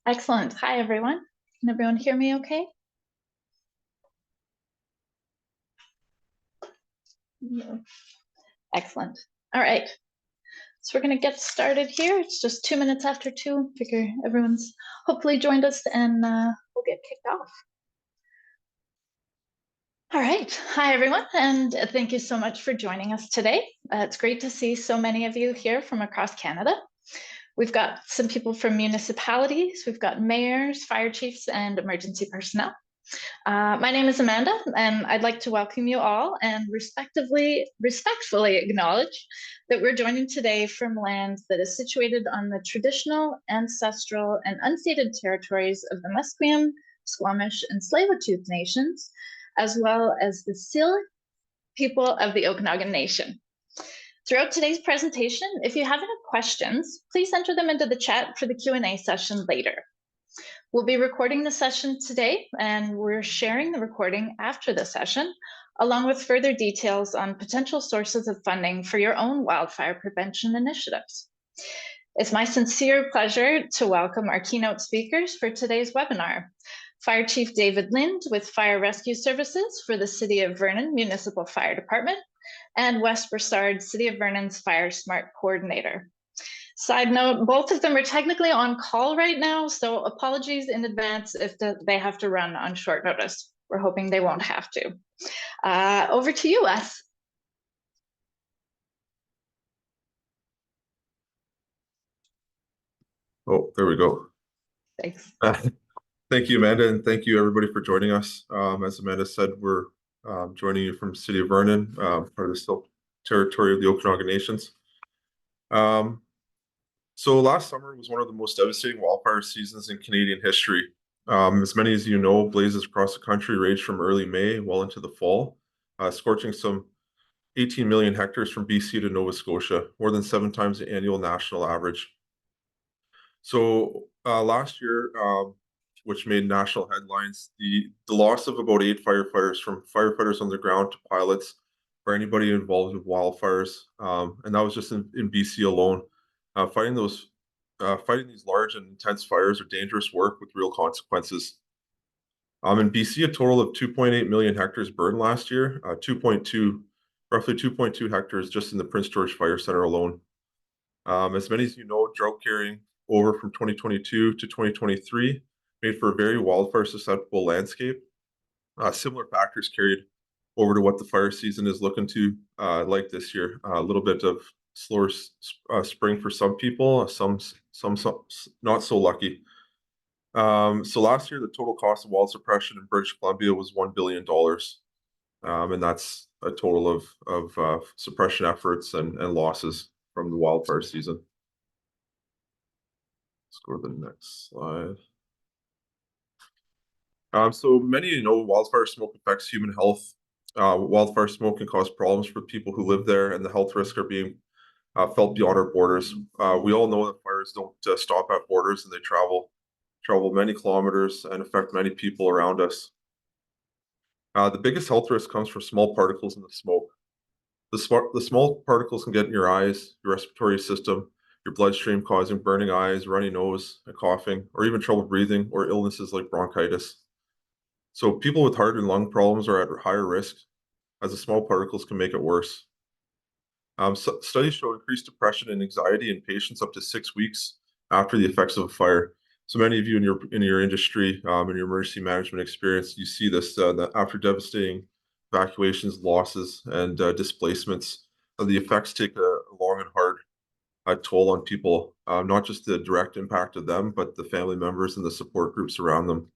Excellent. Hi, everyone. Can everyone hear me okay? Yeah. Excellent. All right. So we're going to get started here. It's just 2 minutes after 2. Figure everyone's hopefully joined us and we'll get kicked off. All right. Hi, everyone. And thank you so much for joining us today. It's great to see so many of you here from across Canada. We've got some people from municipalities. We've got mayors, fire chiefs, and emergency personnel. My name is Amanda, and I'd like to welcome you all and respectfully acknowledge that we're joining today from land that is situated on the traditional, ancestral, and unceded territories of the Musqueam, Squamish, and Tsleil-Waututh nations, as well as the Syilx people of the Okanagan Nation. Throughout today's presentation, if you have any questions, please enter them into the chat for the Q&A session later. We'll be recording the session today, and we're sharing the recording after the session, along with further details on potential sources of funding for your own wildfire prevention initiatives. It's my sincere pleasure to welcome our keynote speakers for today's webinar. Fire Chief David Lind with Fire Rescue Services for the City of Vernon Municipal Fire Department, and Wes Brassard, City of Vernon's Fire Smart Coordinator. Side note, both of them are technically on call right now, so apologies in advance if they have to run on short notice. We're hoping they won't have to. Over to you, Wes. Oh, there we go. Thanks. Thank you, Amanda, and thank you everybody for joining us. As Amanda said, we're joining you from City of Vernon, part of the still territory of the Okanagan Nations. So last summer was one of the most devastating wildfire seasons in Canadian history. As many as you know, blazes across the country raged from early May well into the fall, scorching some 18 million hectares from BC to Nova Scotia, more than 7 times the annual national average. So last year, which made national headlines, the loss of about 8 firefighters, from firefighters on the ground to pilots, or anybody involved with wildfires, and that was just in BC alone. Fighting these large and intense fires are dangerous work with real consequences. In BC, a total of 2.8 million hectares burned last year, roughly 2.2 hectares just in the Prince George Fire Center alone. As many as you know, drought carrying over from 2022 to 2023 made for a very wildfire susceptible landscape. Similar factors carried over to what the fire season is looking to like this year. A little bit of slower spring for some people, some not so lucky. So last year, the total cost of wild suppression in British Columbia was $1 billion. And that's a total of suppression efforts and losses from the wildfire season. Let's go to the next slide. So many of you know wildfire smoke affects human health. Wildfire smoke can cause problems for people who live there, and the health risks are being felt beyond our borders. We all know that fires don't stop at borders, and they travel many kilometers and affect many people around us. The biggest health risk comes from small particles in the smoke. The small particles can get in your eyes, your respiratory system, your bloodstream, causing burning eyes, runny nose, and coughing, or even trouble breathing, or illnesses like bronchitis. So people with heart and lung problems are at higher risk, as the small particles can make it worse. Studies show increased depression and anxiety in patients up to 6 weeks after the effects of a fire. So many of you in your industry, in your emergency management experience, you see this that after devastating evacuations, losses, and displacements, the effects take a long and hard toll on people, not just the direct impact of them, but the family members and the support groups around them.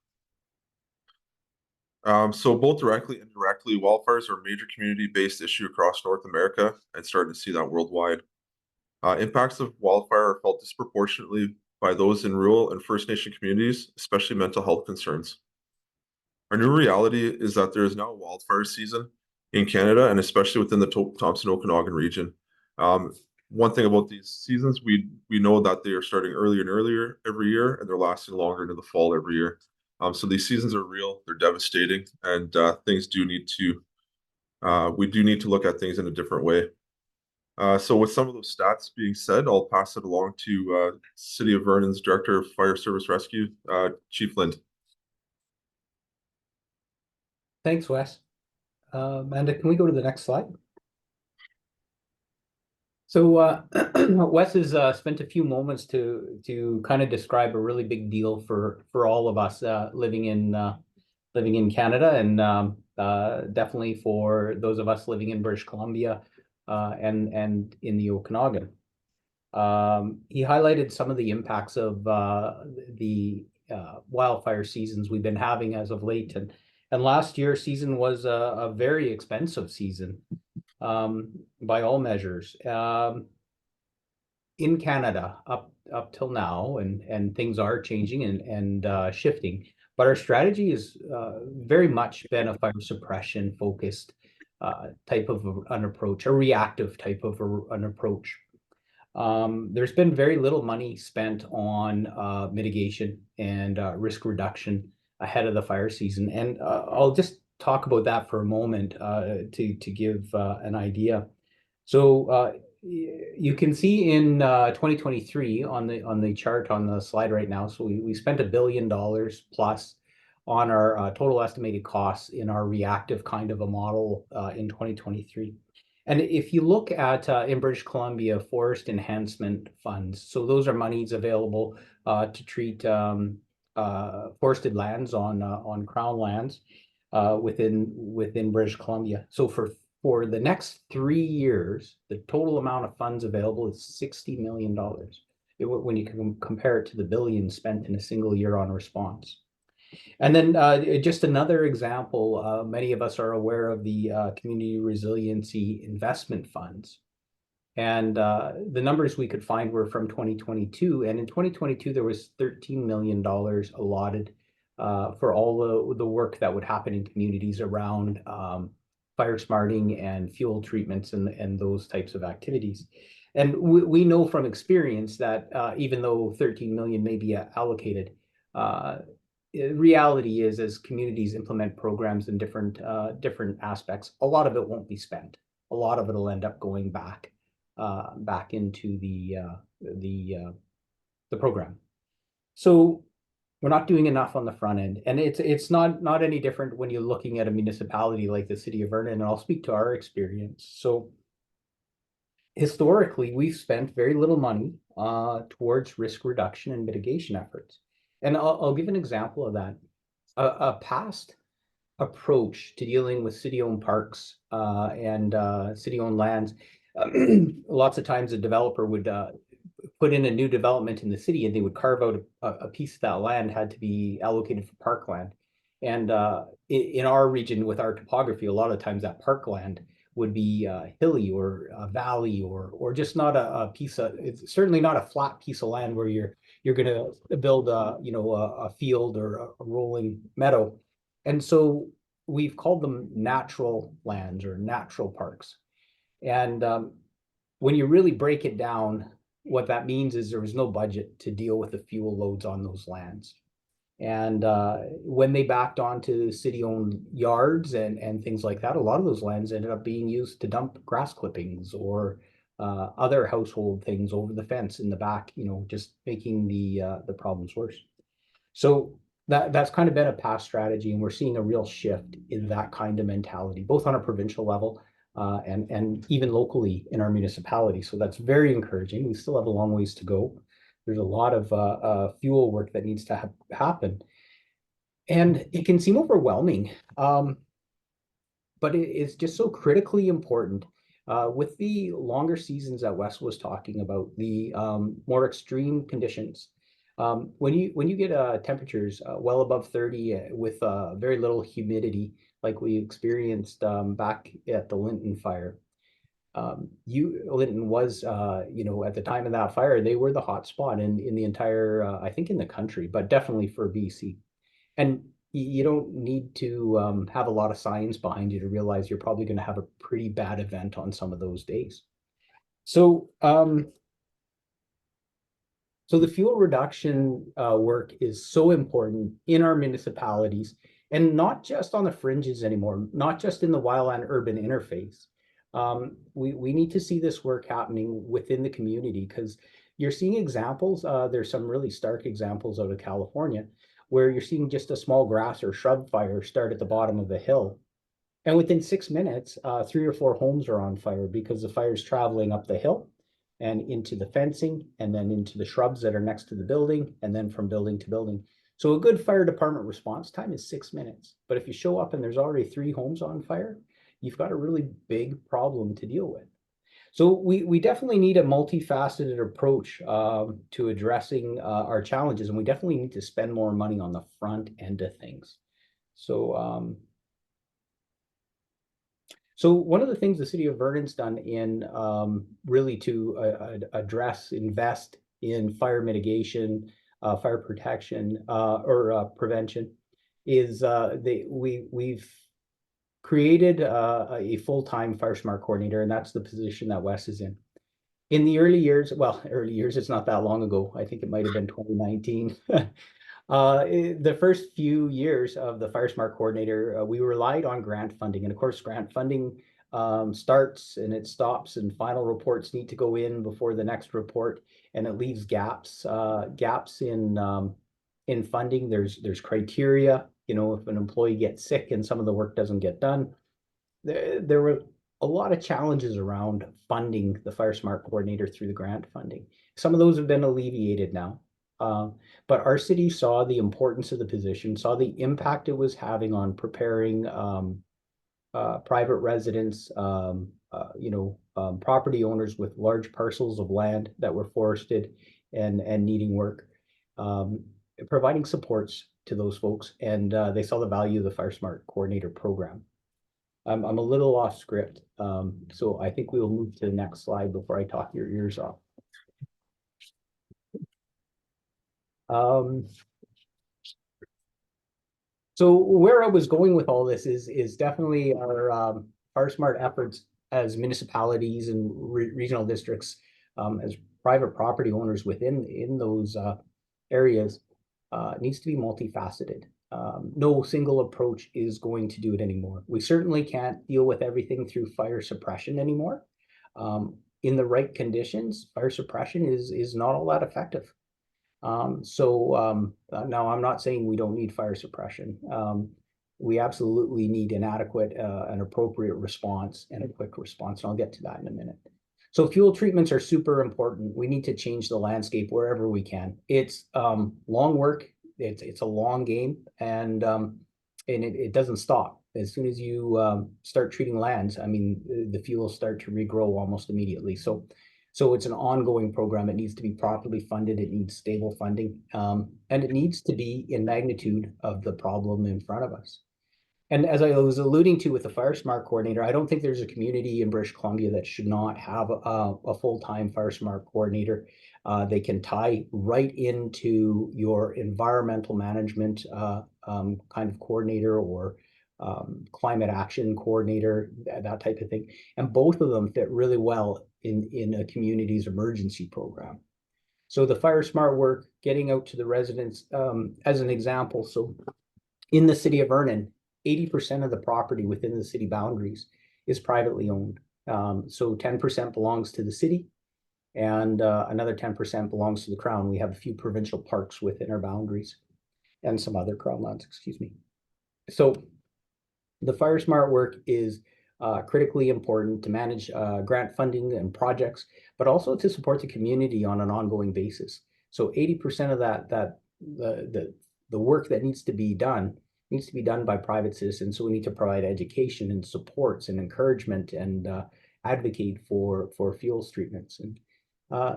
So both directly and indirectly, wildfires are a major community-based issue across North America, and starting to see that worldwide. Impacts of wildfire are felt disproportionately by those in rural and First Nation communities, especially mental health concerns. Our new reality is that there is now a wildfire season in Canada, and especially within the Thompson Okanagan region. One thing about these seasons, we know that they are starting earlier and earlier every year, and they're lasting longer into the fall every year. So these seasons are real, they're devastating, and we do need to look at things in a different way. So with some of those stats being said, I'll pass it along to City of Vernon's Director of Fire Service Rescue, Chief Lind. Thanks, Wes. Amanda, can we go to the next slide? So Wes has spent a few moments to kind of describe a really big deal for all of us living in Canada, and definitely for those of us living in British Columbia and in the Okanagan. He highlighted some of the impacts of the wildfire seasons we've been having as of late, and last year's season was a very expensive season by all measures. In Canada, up till now, and things are changing and shifting, but our strategy is very much been a fire suppression focused type of an approach, a reactive type of an approach. There's been very little money spent on mitigation and risk reduction ahead of the fire season, and I'll just talk about that for a moment to give an idea. So you can see in 2023 on the chart on the slide right now. So we spent $1 billion plus on our total estimated costs in our reactive kind of a model in 2023. And if you look at in British Columbia, forest enhancement funds, so those are monies available to treat forested lands on Crown lands within British Columbia. So for the next 3 years, the total amount of funds available is $60 million. When you can compare it to the billion spent in a single year on response. And then just another example, many of us are aware of the community resiliency investment funds. And the numbers we could find were from 2022. And in 2022, there was $13 million allotted for all the work that would happen in communities around fire smarting and fuel treatments and those types of activities. And we know from experience that even though 13 million may be allocated, reality is as communities implement programs in different aspects, a lot of it won't be spent. A lot of it will end up going back into the program. So we're not doing enough on the front end, and it's not any different when you're looking at a municipality like the City of Vernon. And I'll speak to our experience. So historically, we've spent very little money towards risk reduction and mitigation efforts. And I'll give an example of that. A past approach to dealing with city-owned parks and city-owned lands. Lots of times a developer would put in a new development in the city, and they would carve out a piece of that land had to be allocated for parkland. And in our region, with our topography, a lot of times that parkland would be hilly or a valley or just not a piece of, it's certainly not a flat piece of land where you're going to build a field or a rolling meadow. And so we've called them natural lands or natural parks. And when you really break it down, what that means is there was no budget to deal with the fuel loads on those lands. And when they backed onto city-owned yards and things like that, a lot of those lands ended up being used to dump grass clippings or other household things over the fence in the back, just making the problems worse. So that's kind of been a past strategy, and we're seeing a real shift in that kind of mentality, both on a provincial level and even locally in our municipality. So that's very encouraging. We still have a long ways to go. There's a lot of fuel work that needs to happen. And it can seem overwhelming, but it is just so critically important. With the longer seasons that Wes was talking about, the more extreme conditions, when you get temperatures well above 30 with very little humidity, like we experienced back at the Linton fire, Linton was, at the time of that fire, they were the hot spot in the entire, I think in the country, but definitely for BC. And you don't need to have a lot of science behind you to realize you're probably going to have a pretty bad event on some of those days. So, so the fuel reduction work is so important in our municipalities, and not just on the fringes anymore, not just in the wildland urban interface, We need to see this work happening within the community, because you're seeing examples. There's some really stark examples out of California where you're seeing just a small grass or shrub fire start at the bottom of the hill. And within 6 minutes, 3 or 4 homes are on fire because the fire's traveling up the hill and into the fencing and then into the shrubs that are next to the building and then from building to building. So a good fire department response time is 6 minutes. But if you show up and there's already 3 homes on fire, you've got a really big problem to deal with. So we definitely need a multifaceted approach to addressing our challenges, and we definitely need to spend more money on the front end of things. So so one of the things the city of Vernon's done in really to invest in fire mitigation, fire protection, or prevention, is we've created a full-time fire smart coordinator, and that's the position that Wes is in. In the early years, it's not that long ago. I think it might have been 2019. The first few years of the Fire Smart Coordinator, we relied on grant funding. And of course, grant funding starts and it stops, and final reports need to go in before the next report, and it leaves gaps in funding. There's criteria. You know, if an employee gets sick and some of the work doesn't get done, there were a lot of challenges around funding the Fire Smart Coordinator through the grant funding. Some of those have been alleviated now. But our city saw the importance of the position, saw the impact it was having on preparing private residents, property owners with large parcels of land that were forested and needing work, providing supports to those folks, and they saw the value of the Fire Smart Coordinator program. I'm a little off script, so I think we will move to the next slide before I talk your ears off. So where I was going with all this is definitely our smart efforts as municipalities and regional districts, as private property owners within those areas, needs to be multifaceted. No single approach is going to do it anymore. We certainly can't deal with everything through fire suppression anymore. In the right conditions, fire suppression is not all that effective. Now I'm not saying we don't need fire suppression. We absolutely need an adequate and appropriate response and a quick response, and I'll get to that in a minute. So fuel treatments are super important. We need to change the landscape wherever we can. It's long work. It's a long game, and it doesn't stop. As soon as you start treating lands, I mean, the fuels start to regrow almost immediately. So it's an ongoing program. It needs to be properly funded. It needs stable funding, and it needs to be in magnitude of the problem in front of us. And as I was alluding to with the Fire Smart Coordinator, I don't think there's a community in British Columbia that should not have a full-time Fire Smart Coordinator. They can tie right into your environmental management kind of coordinator, or climate action coordinator, that type of thing. And both of them fit really well in a community's emergency program. So the Fire Smart work, getting out to the residents, as an example. So in the city of Vernon, 80% of the property within the city boundaries is privately owned. So 10% belongs to the city, and another 10% belongs to the Crown. We have a few provincial parks within our boundaries and some other Crown lands, excuse me. So the Fire Smart work is critically important to manage grant funding and projects, but also to support the community on an ongoing basis. So 80% of the work that needs to be done by private citizens. So we need to provide education and supports and encouragement and advocate for fuels treatments. And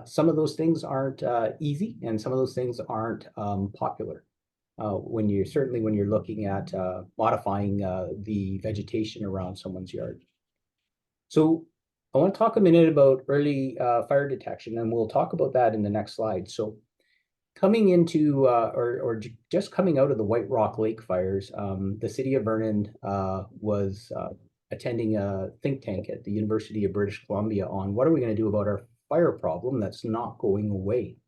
some of those things aren't easy, and some of those things aren't popular. When you're looking at modifying the vegetation around someone's yard. So I want to talk a minute about early fire detection, and we'll talk about that in the next slide. So coming into just coming out of the White Rock Lake fires, the city of Vernon was attending a think tank at the University of British Columbia on what are we going to do about our fire problem that's not going away.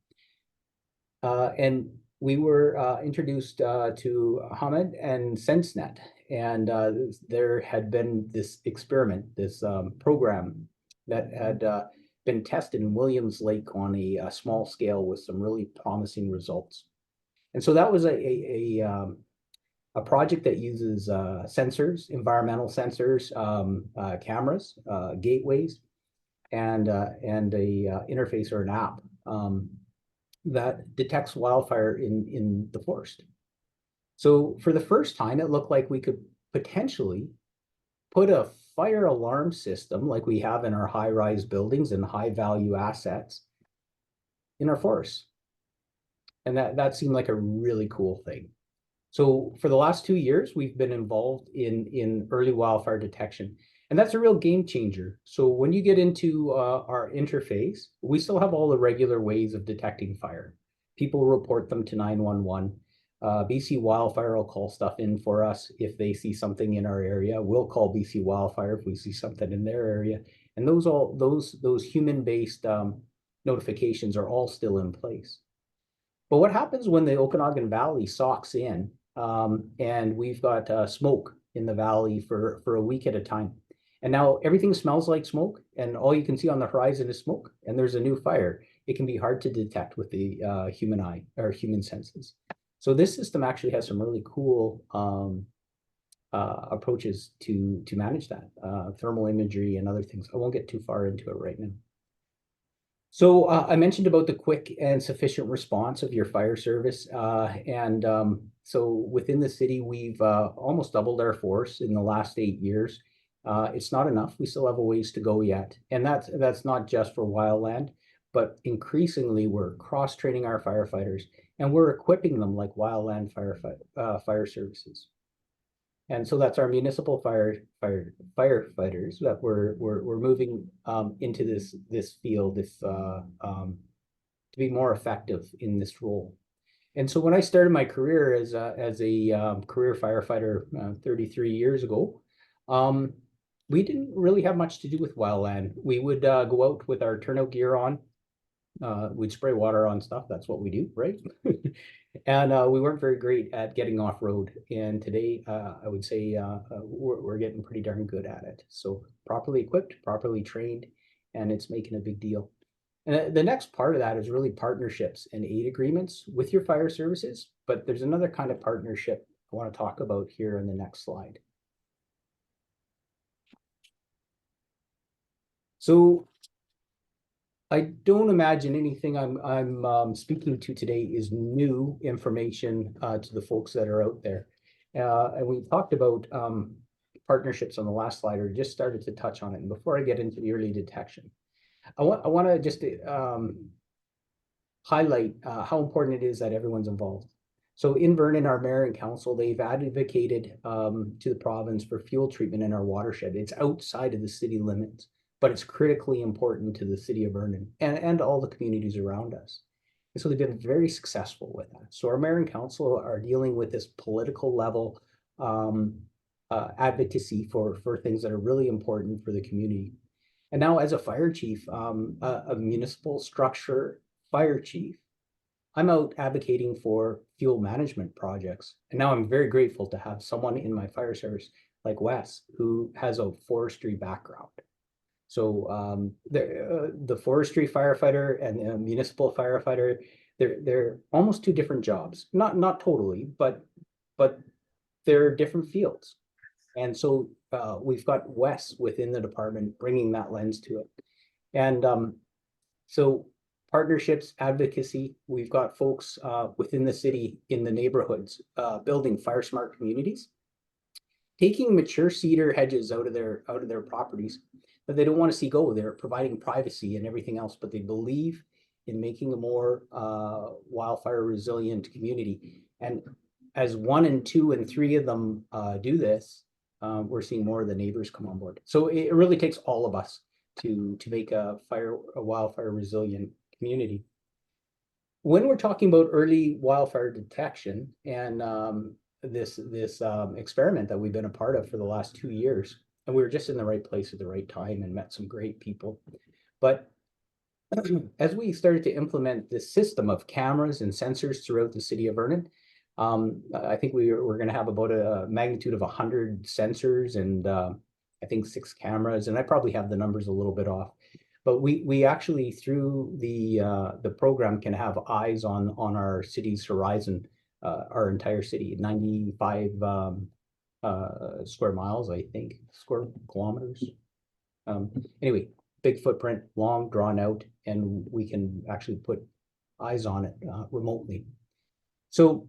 And we were introduced to Hamed and SenseNet, and there had been this experiment, this program that had been tested in Williams Lake on a small scale with some really promising results. And so that was a project that uses sensors, environmental sensors, cameras, gateways, and a interface or an app that detects wildfire in the forest. So for the first time, it looked like we could potentially put a fire alarm system like we have in our high-rise buildings and high-value assets in our forests. And that seemed like a really cool thing. So for the last 2 years, we've been involved in early wildfire detection. And that's a real game changer. So when you get into our interface, we still have all the regular ways of detecting fire. People report them to 911. BC Wildfire will call stuff in for us if they see something in our area. We'll call BC Wildfire if we see something in their area. And those human-based notifications are all still in place. But what happens when the Okanagan Valley socks in and we've got smoke in the valley for a week at a time? And now everything smells like smoke, and all you can see on the horizon is smoke, and there's a new fire. It can be hard to detect with the human eye or human senses. So this system actually has some really cool approaches to manage that, thermal imagery and other things. I won't get too far into it right now. So I mentioned about the quick and sufficient response of your fire service. So within the city, we've almost doubled our force in the last 8 years. It's not enough. We still have a ways to go yet. And that's not just for wildland, but increasingly we're cross-training our firefighters and we're equipping them like wildland fire services. And so that's our municipal firefighters that we're moving into this field to be more effective in this role. And so when I started my career as a career firefighter 33 years ago, we didn't really have much to do with wildland. We would go out with our turnout gear on. We'd spray water on stuff. That's what we do, right? And we weren't very great at getting off road. And today, I would say we're getting pretty darn good at it. So properly equipped, properly trained, and it's making a big deal. And the next part of that is really partnerships and aid agreements with your fire services. But there's another kind of partnership I want to talk about here in the next slide. So I don't imagine anything I'm speaking to today is new information to the folks that are out there. And we talked about partnerships on the last slide, or just started to touch on it. And before I get into the early detection, I want to just highlight how important it is that everyone's involved. So in Vernon, our mayor and council, they've advocated to the province for fuel treatment in our watershed. It's outside of the city limits, but it's critically important to the city of Vernon and all the communities around us. And so they've been very successful with that. So our mayor and council are dealing with this political level advocacy for things that are really important for the community. And now as a fire chief, a municipal structure fire chief, I'm out advocating for fuel management projects. And now I'm very grateful to have someone in my fire service like Wes, who has a forestry background. So the forestry firefighter and the municipal firefighter, they're almost two different jobs. Not totally, but they're different fields. And so we've got Wes within the department bringing that lens to it. And so partnerships, advocacy, we've got folks within the city in the neighborhoods building fire smart communities, taking mature cedar hedges out of their properties that they don't want to see go. They're providing privacy and everything else, but they believe in making a more wildfire resilient community. And as 1 and 2 and 3 of them do this, we're seeing more of the neighbors come on board. So it really takes all of us to make a wildfire resilient community. When we're talking about early wildfire detection and this experiment that we've been a part of for the last 2 years, and we were just in the right place at the right time and met some great people. But as we started to implement this system of cameras and sensors throughout the city of Vernon, I think we're going to have about a magnitude of 100 sensors and I think 6 cameras, and I probably have the numbers a little bit off. But we actually, through the program, can have eyes on our city's horizon, our entire city, 95 square miles, I think, square kilometers. Anyway, big footprint, long, drawn out, and we can actually put eyes on it remotely. So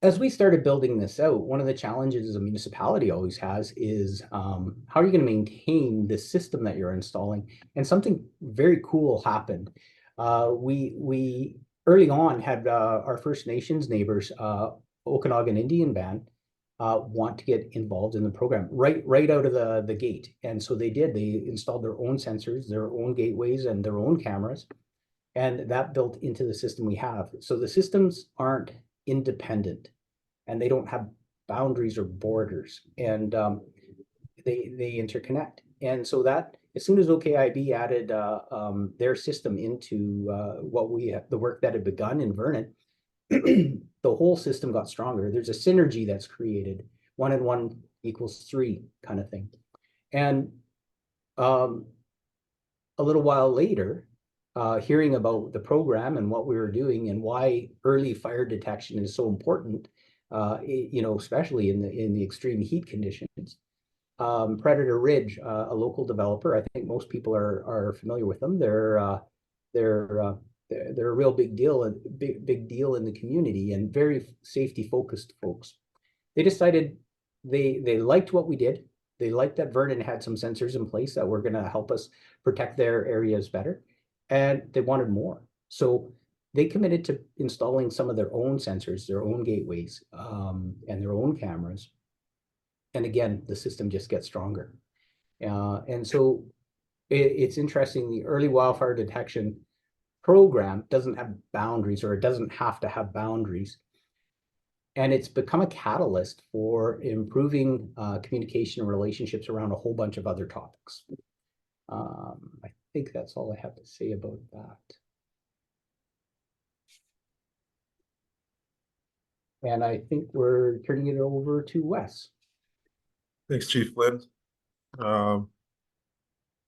as we started building this out, one of the challenges a municipality always has is how are you going to maintain the system that you're installing? And something very cool happened. We early on had our First Nations neighbors, Okanagan Indian Band, want to get involved in the program right out of the gate. And so they did. They installed their own sensors, their own gateways, and their own cameras. And that built into the system we have. So the systems aren't independent, and they don't have boundaries or borders, and they interconnect. And so that as soon as OKIB added their system into the work that had begun in Vernon, the whole system got stronger. There's a synergy that's created. 1 and 1 equals 3 kind of thing. And a little while later, hearing about the program and what we were doing and why early fire detection is so important, especially in the extreme heat conditions. Predator Ridge, a local developer, I think most people are familiar with them. They're a real big deal in the community, and very safety focused folks. They decided they liked what we did. They liked that Vernon had some sensors in place that were going to help us protect their areas better, and they wanted more. So they committed to installing some of their own sensors, their own gateways, and their own cameras. And again, the system just gets stronger. And so it's interesting, the early wildfire detection program doesn't have boundaries, or it doesn't have to have boundaries. And it's become a catalyst for improving communication and relationships around a whole bunch of other topics. I think that's all I have to say about that. And I think we're turning it over to Wes. Thanks, Chief Lynn.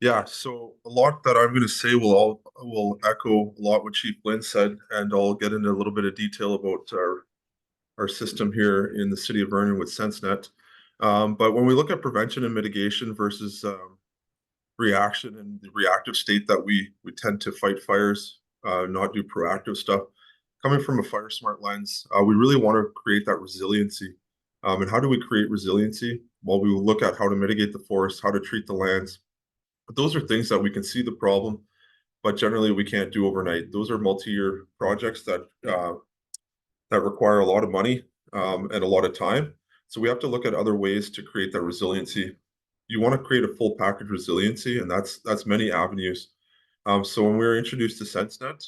Yeah, so a lot that I'm going to say will echo a lot what Chief Lynn said, and I'll get into a little bit of detail about our system here in the city of Vernon with SenseNet. But when we look at prevention and mitigation versus reaction and the reactive state that we tend to fight fires, not do proactive stuff, coming from a fire smart lens, we really want to create that resiliency. And how do we create resiliency? Well, we will look at how to mitigate the forest, how to treat the lands. But those are things that we can see the problem, but generally we can't do overnight. Those are multi-year projects that require a lot of money and a lot of time. So we have to look at other ways to create that resiliency. You want to create a full package resiliency, and that's many avenues. So when we were introduced to SenseNet,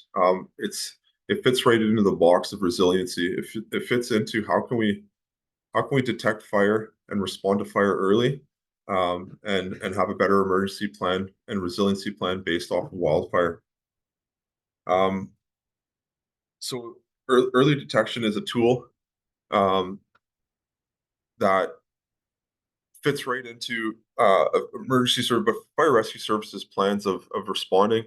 it fits right into the box of resiliency. It fits into how can we detect fire and respond to fire early, and have a better emergency plan and resiliency plan based off of wildfire. So early detection is a tool that fits right into emergency fire rescue services plans of responding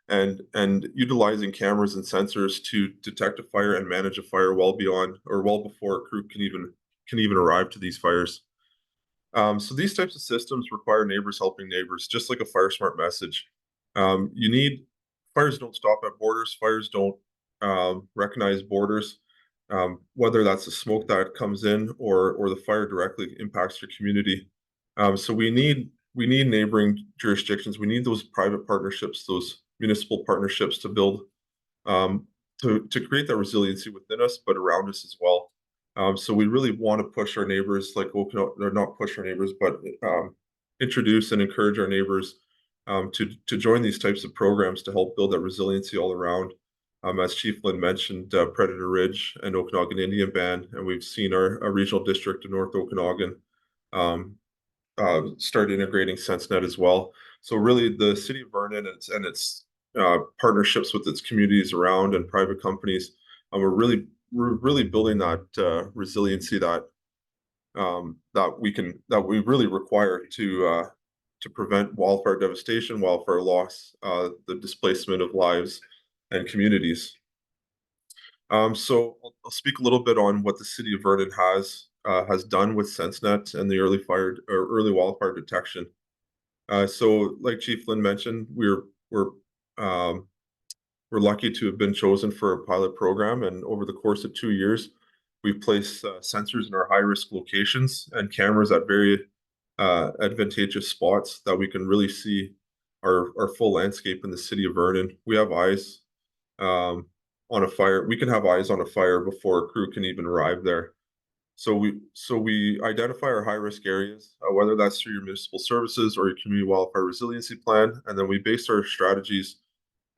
and utilizing cameras and sensors to detect a fire and manage a fire well beyond or well before a crew can even arrive to these fires. So these types of systems require neighbors helping neighbors, just like a fire smart message. Fires don't stop at borders. Fires don't recognize borders, whether that's the smoke that comes in or the fire directly impacts your community. So we need neighboring jurisdictions. We need those private partnerships, those municipal partnerships to build, to create that resiliency within us, but around us as well. So we really want to push our neighbors, or not push our neighbors, but introduce and encourage our neighbors to join these types of programs to help build that resiliency all around. As Chief Lynn mentioned, Predator Ridge and Okanagan Indian Band, and we've seen our regional district in North Okanagan start integrating SenseNet as well. So really the city of Vernon and its partnerships with its communities around and private companies, we're really we're really building that resiliency that that we really require to prevent wildfire devastation, wildfire loss, the displacement of lives and communities. So I'll speak a little bit on what the city of Vernon has done with SenseNet and the early wildfire detection. So, like Chief Lynn mentioned, um, we're lucky to have been chosen for a pilot program, and over the course of 2 years, we've placed sensors in our high-risk locations and cameras at very advantageous spots that we can really see our full landscape in the city of Vernon. We have eyes on a fire. We can have eyes on a fire before a crew can even arrive there. So we identify our high risk areas, whether that's through your municipal services or your community wildfire resiliency plan, and then we base our strategies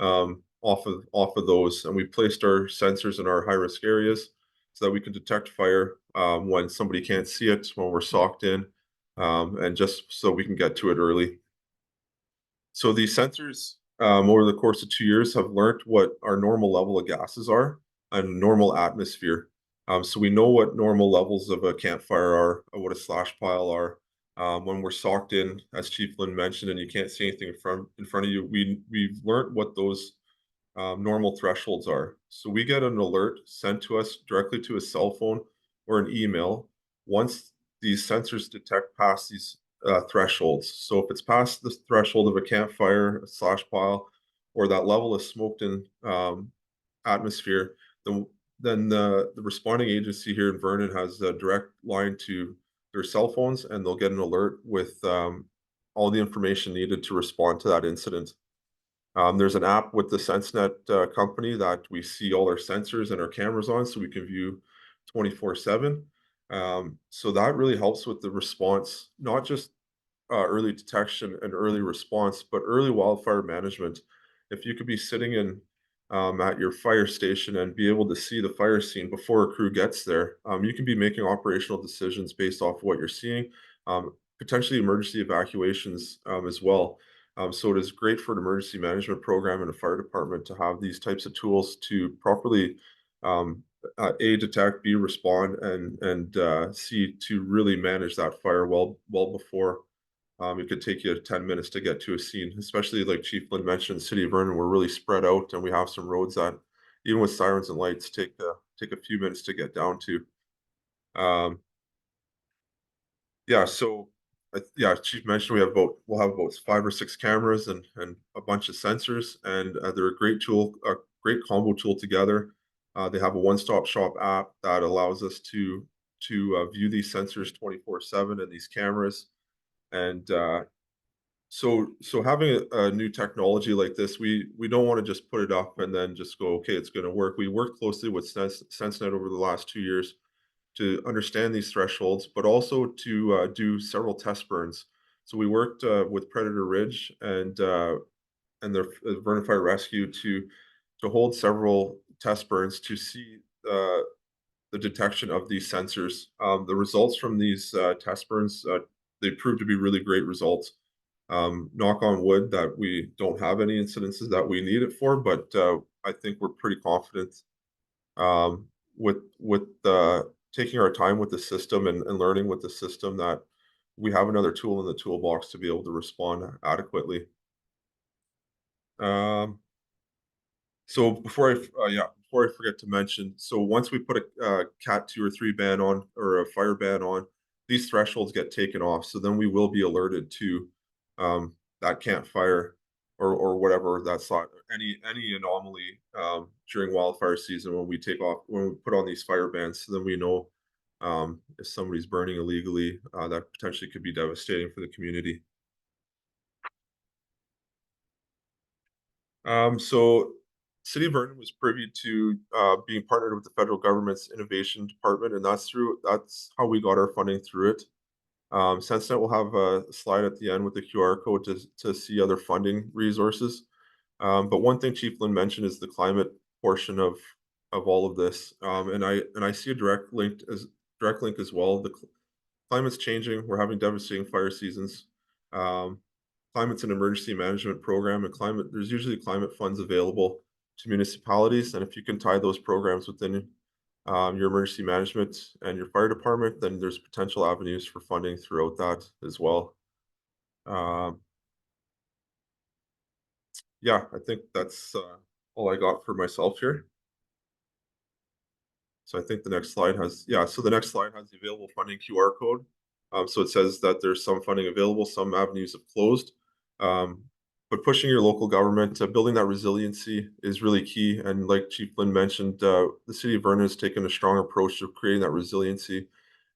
off of those, and we placed our sensors in our high risk areas so that we can detect fire when somebody can't see it, when we're socked in, and just so we can get to it early. So these sensors, over the course of 2 years, have learned what our normal level of gases are and normal atmosphere. So we know what normal levels of a campfire are, or what a slash pile are. When we're socked in, as Chief Lynn mentioned, and you can't see anything in front of you, we've learned what those normal thresholds are. So we get an alert sent to us directly to a cell phone or an email once these sensors detect past these thresholds. So if it's past the threshold of a campfire, a slash pile, or that level of smoked in atmosphere, then the responding agency here in Vernon has a direct line to their cell phones, and they'll get an alert with all the information needed to respond to that incident. There's an app with the SenseNet company that we see all our sensors and our cameras on, so we can view 24/7. So that really helps with the response, not just early detection and early response, but early wildfire management. If you could be sitting in at your fire station and be able to see the fire scene before a crew gets there, you can be making operational decisions based off of what you're seeing, potentially emergency evacuations as well. So it is great for an emergency management program and a fire department to have these types of tools to properly A, detect, B, respond, and C, to really manage that fire well before it could take you 10 minutes to get to a scene. Especially like Chief Lynn mentioned, the city of Vernon, we're really spread out, and we have some roads that, even with sirens and lights, take a few minutes to get down to. Yeah, so yeah, Chief mentioned we'll have about 5 or 6 cameras and a bunch of sensors, and they're a great tool, a great combo tool together. They have a one-stop shop app that allows us to view these sensors 24/7 and these cameras. And so having a new technology like this, we don't want to just put it up and then just go, okay, it's going to work. We worked closely with SenseNet over the last 2 years to understand these thresholds, but also to do several test burns. So we worked with Predator Ridge and their Vernon Fire Rescue to hold several test burns to see the detection of these sensors. The results from these test burns, they proved to be really great results. Knock on wood that we don't have any incidences that we need it for, but I think we're pretty confident with taking our time with the system and learning with the system that we have another tool in the toolbox to be able to respond adequately. So before I forget to mention, so once we put a Cat 2 or 3 ban on, or a fire ban on, these thresholds get taken off. So then we will be alerted to that campfire or whatever that's any anomaly during wildfire season when we put on these fire bans. So then we know if somebody's burning illegally, that potentially could be devastating for the community. So City of Vernon was privy to being partnered with the federal government's innovation department, and that's how we got our funding through it. SenseNet will have a slide at the end with the QR code to see other funding resources. But one thing Chief Lynn mentioned is the climate portion of all of this, and I see a direct link as well. The climate's changing. We're having devastating fire seasons. Climate's an emergency management program, and there's usually climate funds available to municipalities, and if you can tie those programs within your emergency management and your fire department, then there's potential avenues for funding throughout that as well. Yeah, I think that's all I got for myself here. So I think the next slide has, so the next slide has the available funding QR code. So it says that there's some funding available, some avenues have closed. But pushing your local government, building that resiliency is really key. And like Chief Lynn mentioned, the city of Vernon has taken a strong approach to creating that resiliency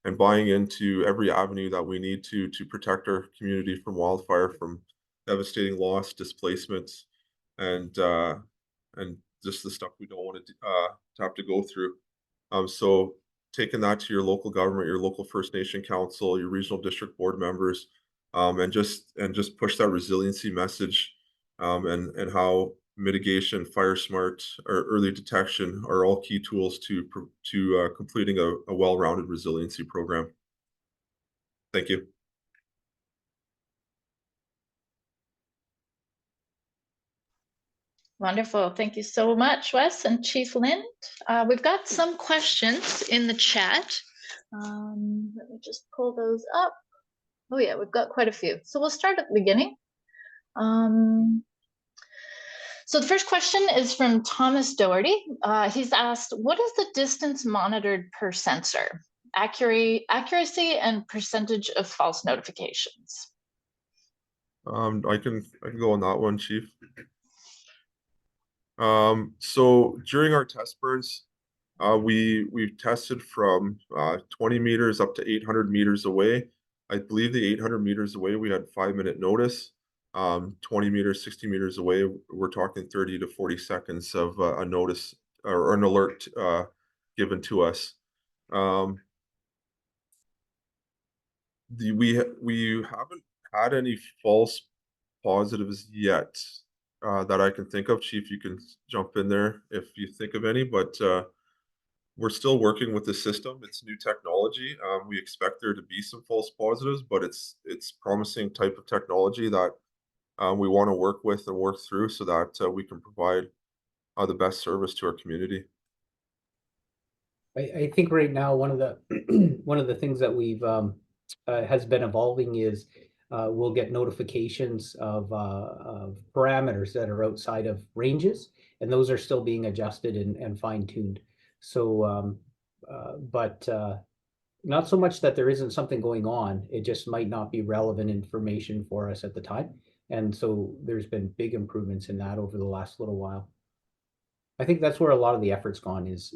and buying into every avenue that we need to protect our community from wildfire, from devastating loss, displacement, and just the stuff we don't want to have to go through. So taking that to your local government, your local First Nation council, your regional district board members, and just push that resiliency message, and how mitigation, fire smart, or early detection are all key tools to completing a well-rounded resiliency program. Thank you. Wonderful. Thank you so much, Wes and Chief Lind. We've got some questions in the chat. Let me just pull those up. Oh yeah, we've got quite a few. So we'll start at the beginning. So the first question is from Thomas Doherty. He's asked, what is the distance monitored per sensor? Accuracy and percentage of false notifications. I can go on that one, Chief. So during our test burns, we've tested from 20 meters up to 800 meters away. I believe the 800 meters away, we had 5-minute notice. 20 meters, 60 meters away, we're talking 30 to 40 seconds of a notice or an alert given to us. We haven't had any false positives yet that I can think of. Chief, you can jump in there if you think of any, but we're still working with the system. It's new technology. We expect there to be some false positives, but it's promising type of technology that we want to work with and work through so that we can provide the best service to our community. I think right now one of the things that we've has been evolving is we'll get notifications of parameters that are outside of ranges, and those are still being adjusted and fine-tuned. So, but not so much that there isn't something going on, it just might not be relevant information for us at the time. And so there's been big improvements in that over the last little while. I think that's where a lot of the effort's gone, is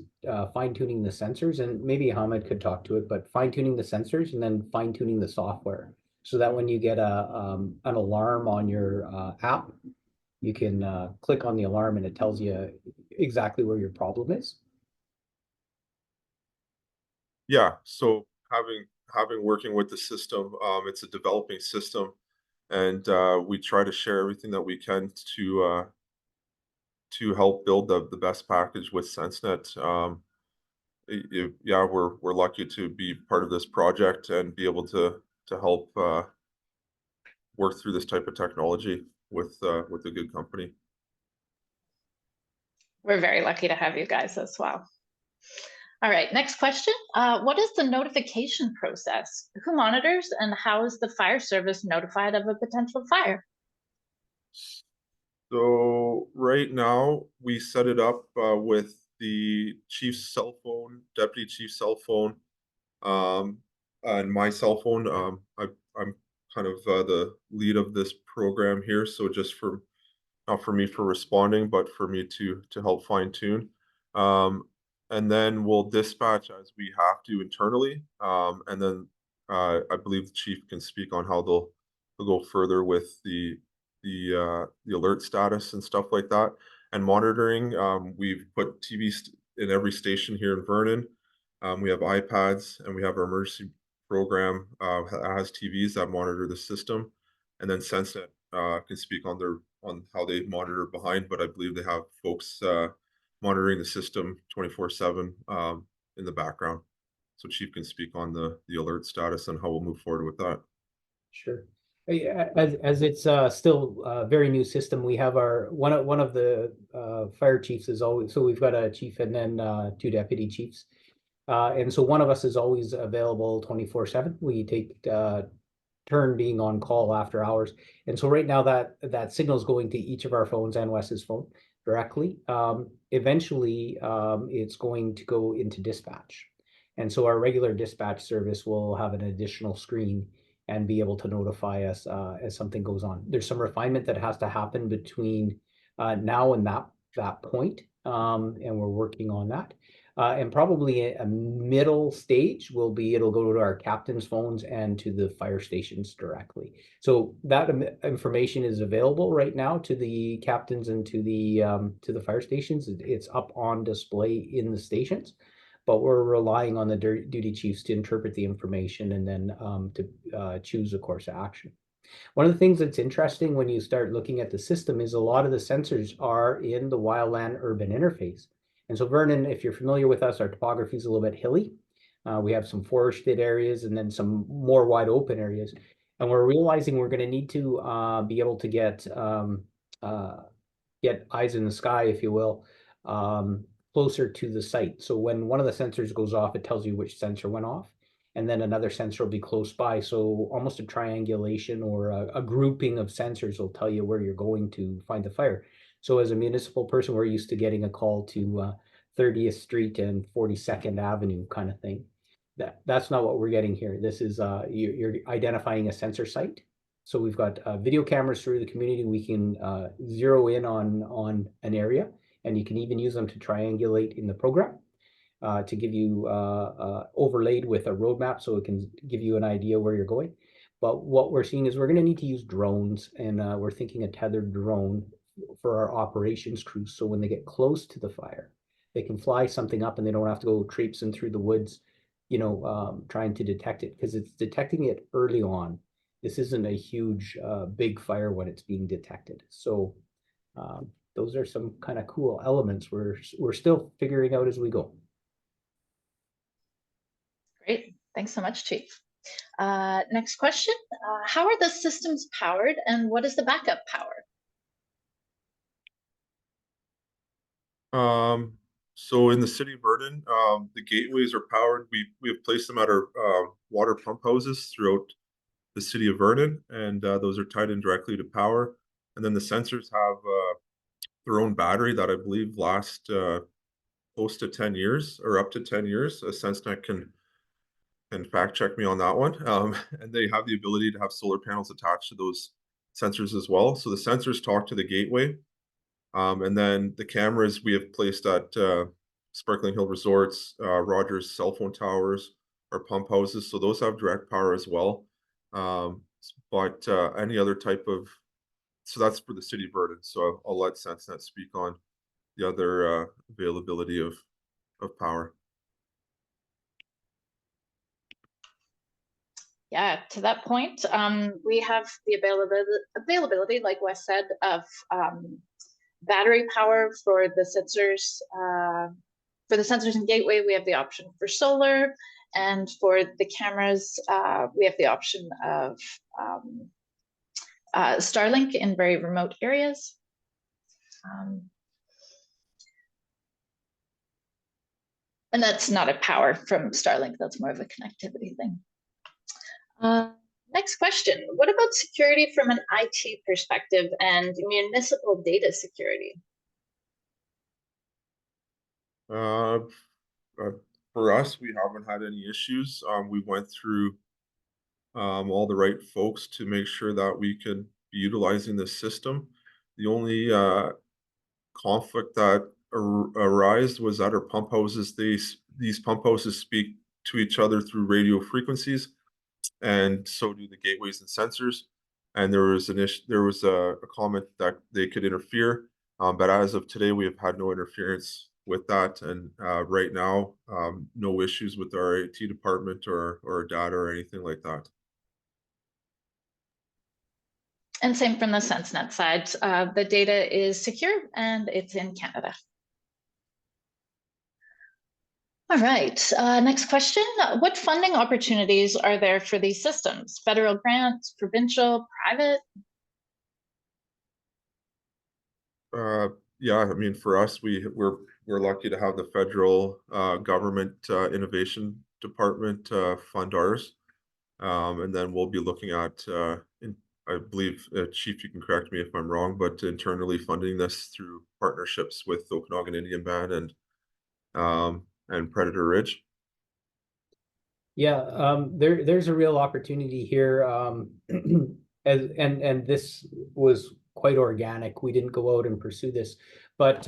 fine-tuning the sensors, and maybe Hamid could talk to it, but fine-tuning the sensors and then fine-tuning the software so that when you get an alarm on your app, you can click on the alarm and it tells you exactly where your problem is. Yeah, so having working with the system, it's a developing system, and we try to share everything that we can to help build the best package with SenseNet. Yeah, we're lucky to be part of this project and be able to help work through this type of technology with a good company. We're very lucky to have you guys as well. All right, next question. What is the notification process? Who monitors and how is the fire service notified of a potential fire? So right now we set it up with the chief's cell phone, deputy chief's cell phone, and my cell phone. I'm kind of the lead of this program here, so just not for me for responding, but for me to help fine tune. And then we'll dispatch as we have to internally. And then I believe the chief can speak on how they'll go further with the alert status and stuff like that. And monitoring, we've put TVs in every station here in Vernon. We have iPads, and we have our emergency program has TVs that monitor the system. And then SenseNet can speak on how they monitor behind, but I believe they have folks monitoring the system 24/7 in the background. So Chief can speak on the alert status and how we'll move forward with that. Sure. As it's still a very new system, we have our one of the fire chiefs is always, so we've got a chief and then 2 deputy chiefs. And so one of us is always available 24/7. We take turn being on call after hours. And so right now that signal is going to each of our phones and Wes's phone directly. Eventually, it's going to go into dispatch. And so our regular dispatch service will have an additional screen and be able to notify us as something goes on. There's some refinement that has to happen between now and that point, and we're working on that. And probably a middle stage will be, it'll go to our captain's phones and to the fire stations directly. So that information is available right now to the captains and to the fire stations. It's up on display in the stations, but we're relying on the duty chiefs to interpret the information and then to choose a course of action. One of the things that's interesting when you start looking at the system is a lot of the sensors are in the wildland urban interface. And so Vernon, if you're familiar with us, our topography is a little bit hilly. We have some forested areas and then some more wide open areas. And we're realizing we're going to need to be able to get eyes in the sky, if you will, closer to the site. So when one of the sensors goes off, it tells you which sensor went off. And then another sensor will be close by. So almost a triangulation or a grouping of sensors will tell you where you're going to find the fire. So as a municipal person, we're used to getting a call to 30th Street and 42nd Avenue kind of thing. That's not what we're getting here. This is you're identifying a sensor site. So we've got video cameras through the community. We can zero in on an area, and you can even use them to triangulate in the program to give you overlaid with a roadmap so it can give you an idea where you're going. But what we're seeing is we're going to need to use drones, and we're thinking a tethered drone for our operations crews. So when they get close to the fire, they can fly something up and they don't have to go traipsing through the woods, trying to detect it, because it's detecting it early on. This isn't a huge, big fire when it's being detected. So those are some kind of cool elements we're still figuring out as we go. Great, thanks so much, Chief. Next question, how are the systems powered and what is the backup power? So in the city of Vernon, the gateways are powered. We have placed them at our water pump houses throughout the city of Vernon, and those are tied in directly to power. And then the sensors have their own battery that I believe lasts close to 10 years or up to 10 years. SenseNet can fact check me on that one. And they have the ability to have solar panels attached to those sensors as well. So the sensors talk to the gateway. And then the cameras we have placed at Sparkling Hill Resorts, Rogers cell phone towers, or pump houses. So those have direct power as well. But any other type of, so that's for the city of Vernon. So I'll let SenseNet speak on the other availability of power. Yeah, to that point, we have the availability, like Wes said, of battery power for the sensors. For the sensors and gateway, we have the option for solar, and for the cameras, we have the option of Starlink in very remote areas. And that's not a power from Starlink, that's more of a connectivity thing. Next question, what about security from an IT perspective and municipal data security? For us, we haven't had any issues. We went through all the right folks to make sure that we could be utilizing the system. The only conflict that arose was at our pump houses. These pump houses speak to each other through radio frequencies, and so do the gateways and sensors. And there was a comment that they could interfere, but as of today, we have had no interference with that, and right now, no issues with our IT department or data or anything like that. And same from the SenseNet side. The data is secure and it's in Canada. All right, next question. What funding opportunities are there for these systems? Federal grants, provincial, private? Yeah, I mean, for us, we're lucky to have the federal government innovation department fund ours. And then we'll be looking at, I believe, Chief, you can correct me if I'm wrong, but internally funding this through partnerships with Okanagan Indian Band and Predator Ridge. Yeah, there's a real opportunity here. And this was quite organic. We didn't go out and pursue this, but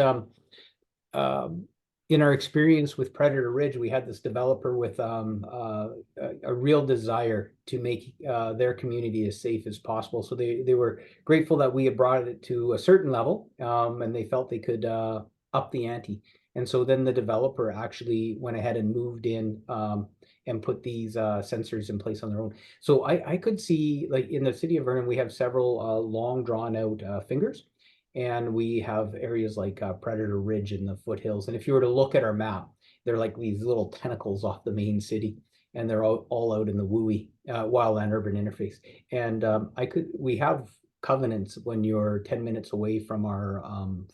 in our experience with Predator Ridge, we had this developer with a real desire to make their community as safe as possible. So they were grateful that we had brought it to a certain level, and they felt they could up the ante. And so then the developer actually went ahead and moved in and put these sensors in place on their own. So I could see, like in the city of Vernon, we have several long drawn out fingers. And we have areas like Predator Ridge in the foothills. And if you were to look at our map, they're like these little tentacles off the main city, and they're all out in the WUI, wildland urban interface. And we have covenants when you're 10 minutes away from our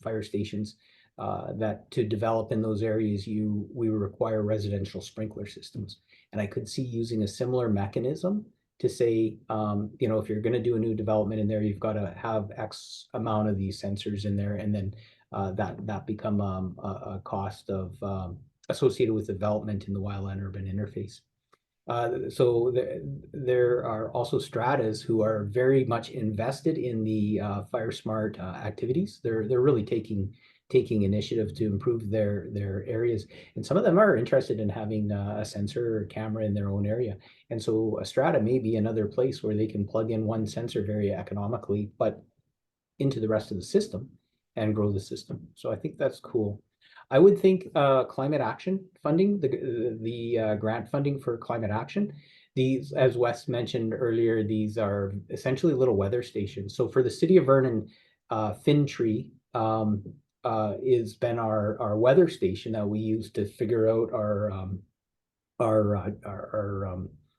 fire stations that to develop in those areas, we require residential sprinkler systems. And I could see using a similar mechanism to say, if you're going to do a new development in there, you've got to have X amount of these sensors in there, and then that become a cost of associated with development in the wildland urban interface. So there are also stratas who are very much invested in the fire smart activities. They're really taking initiative to improve their areas, and some of them are interested in having a sensor or camera in their own area. And so a strata may be another place where they can plug in one sensor very economically, but into the rest of the system and grow the system. So I think that's cool. I would think climate action funding, the grant funding for climate action. These, as Wes mentioned earlier, these are essentially little weather stations. So for the city of Vernon, Fintree has been our weather station that we use to figure out our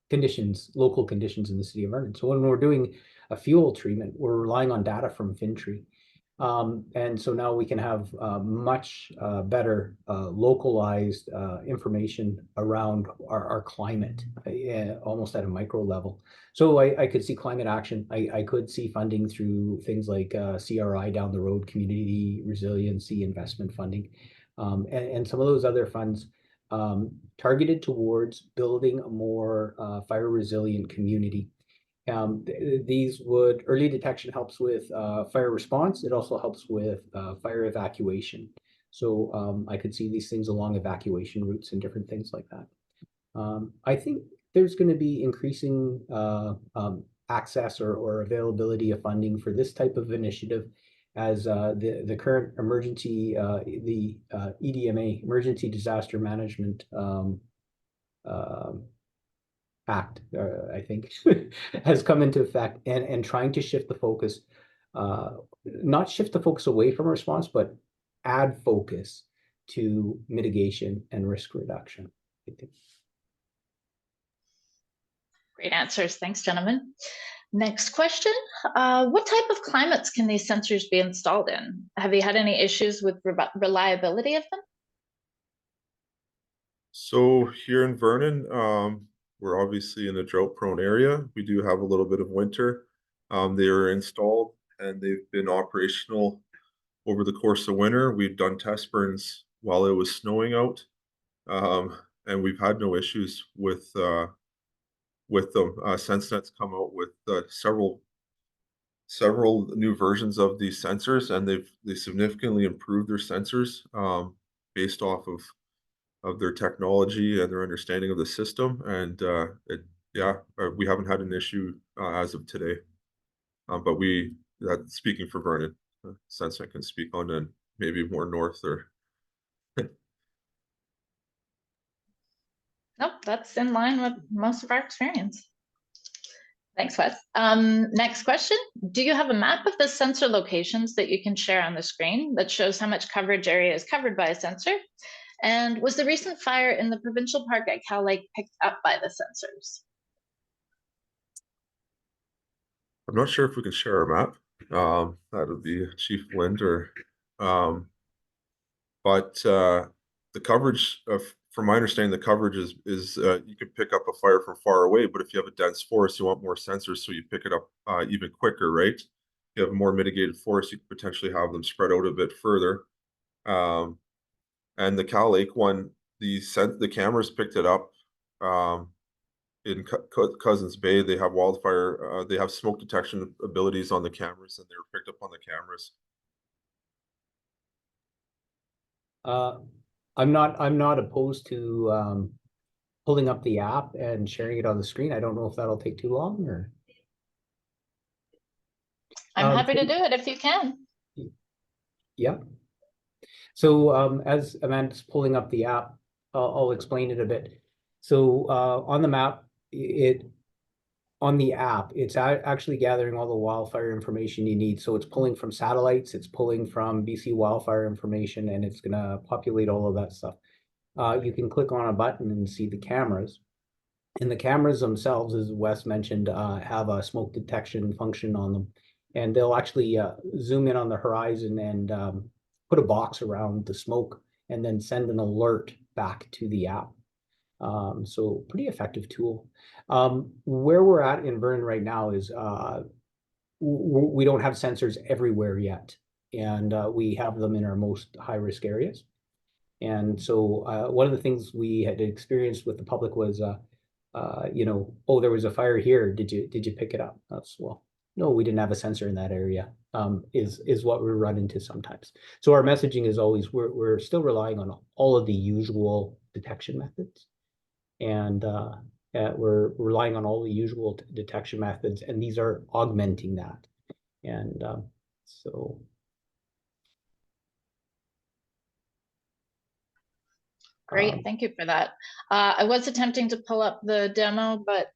conditions, local conditions in the city of Vernon. So when we're doing a fuel treatment, we're relying on data from Fintree. And so now we can have much better localized information around our climate, almost at a micro level. So I could see climate action. I could see funding through things like CRI down the road, community resiliency investment funding, and some of those other funds targeted towards building a more fire resilient community. These early detection helps with fire response. It also helps with fire evacuation. So I could see these things along evacuation routes and different things like that. I think there's going to be increasing access or availability of funding for this type of initiative as the current emergency, the EDMA, Emergency Disaster Management Act, I think, has come into effect, and trying to shift the focus, not shift the focus away from response, but add focus to mitigation and risk reduction, I think. Great answers. Thanks, gentlemen. Next question. What type of climates can these sensors be installed in? Have you had any issues with reliability of them? So here in Vernon, we're obviously in a drought-prone area. We do have a little bit of winter. They were installed and they've been operational over the course of winter. We've done test burns while it was snowing out, and we've had no issues with them. SenseNet's come out with several new versions of these sensors, and they significantly improved their sensors based off of their technology and their understanding of the system. And we haven't had an issue as of today. But speaking for Vernon, SenseNet can speak on, and maybe more north or. Nope, that's in line with most of our experience. Thanks, Wes. Next question. Do you have a map of the sensor locations that you can share on the screen that shows how much coverage area is covered by a sensor? And was the recent fire in the provincial park at Cal Lake picked up by the sensors? I'm not sure if we can share our map. That would be Chief Lind or But the coverage from my understanding, the coverage is you can pick up a fire from far away, but if you have a dense forest, you want more sensors, so you pick it up even quicker, right? If you have a more mitigated forest, you could potentially have them spread out a bit further. And the Cal Lake one, the cameras picked it up. In Cousins Bay, they have wildfire, they have smoke detection abilities on the cameras, and they were picked up on the cameras. I'm not opposed to pulling up the app and sharing it on the screen. I don't know if that'll take too long or. I'm happy to do it if you can. Yeah. So as Amanda's pulling up the app, I'll explain it a bit. So on the map, on the app, it's actually gathering all the wildfire information you need. So it's pulling from satellites, it's pulling from BC wildfire information, and it's gonna populate all of that stuff. You can click on a button and see the cameras. And the cameras themselves, as Wes mentioned, have a smoke detection function on them. And they'll actually zoom in on the horizon and put a box around the smoke and then send an alert back to the app. So pretty effective tool. Where we're at in Vernon right now is we don't have sensors everywhere yet. And we have them in our most high-risk areas. And so one of the things we had experienced with the public was, oh, there was a fire here. Did you pick it up? That's, well, no, we didn't have a sensor in that area, is what we run into sometimes. So our messaging is always, we're still relying on all of the usual detection methods. And we're relying on all the usual detection methods, and these are augmenting that. And so. Great, thank you for that. I was attempting to pull up the demo, but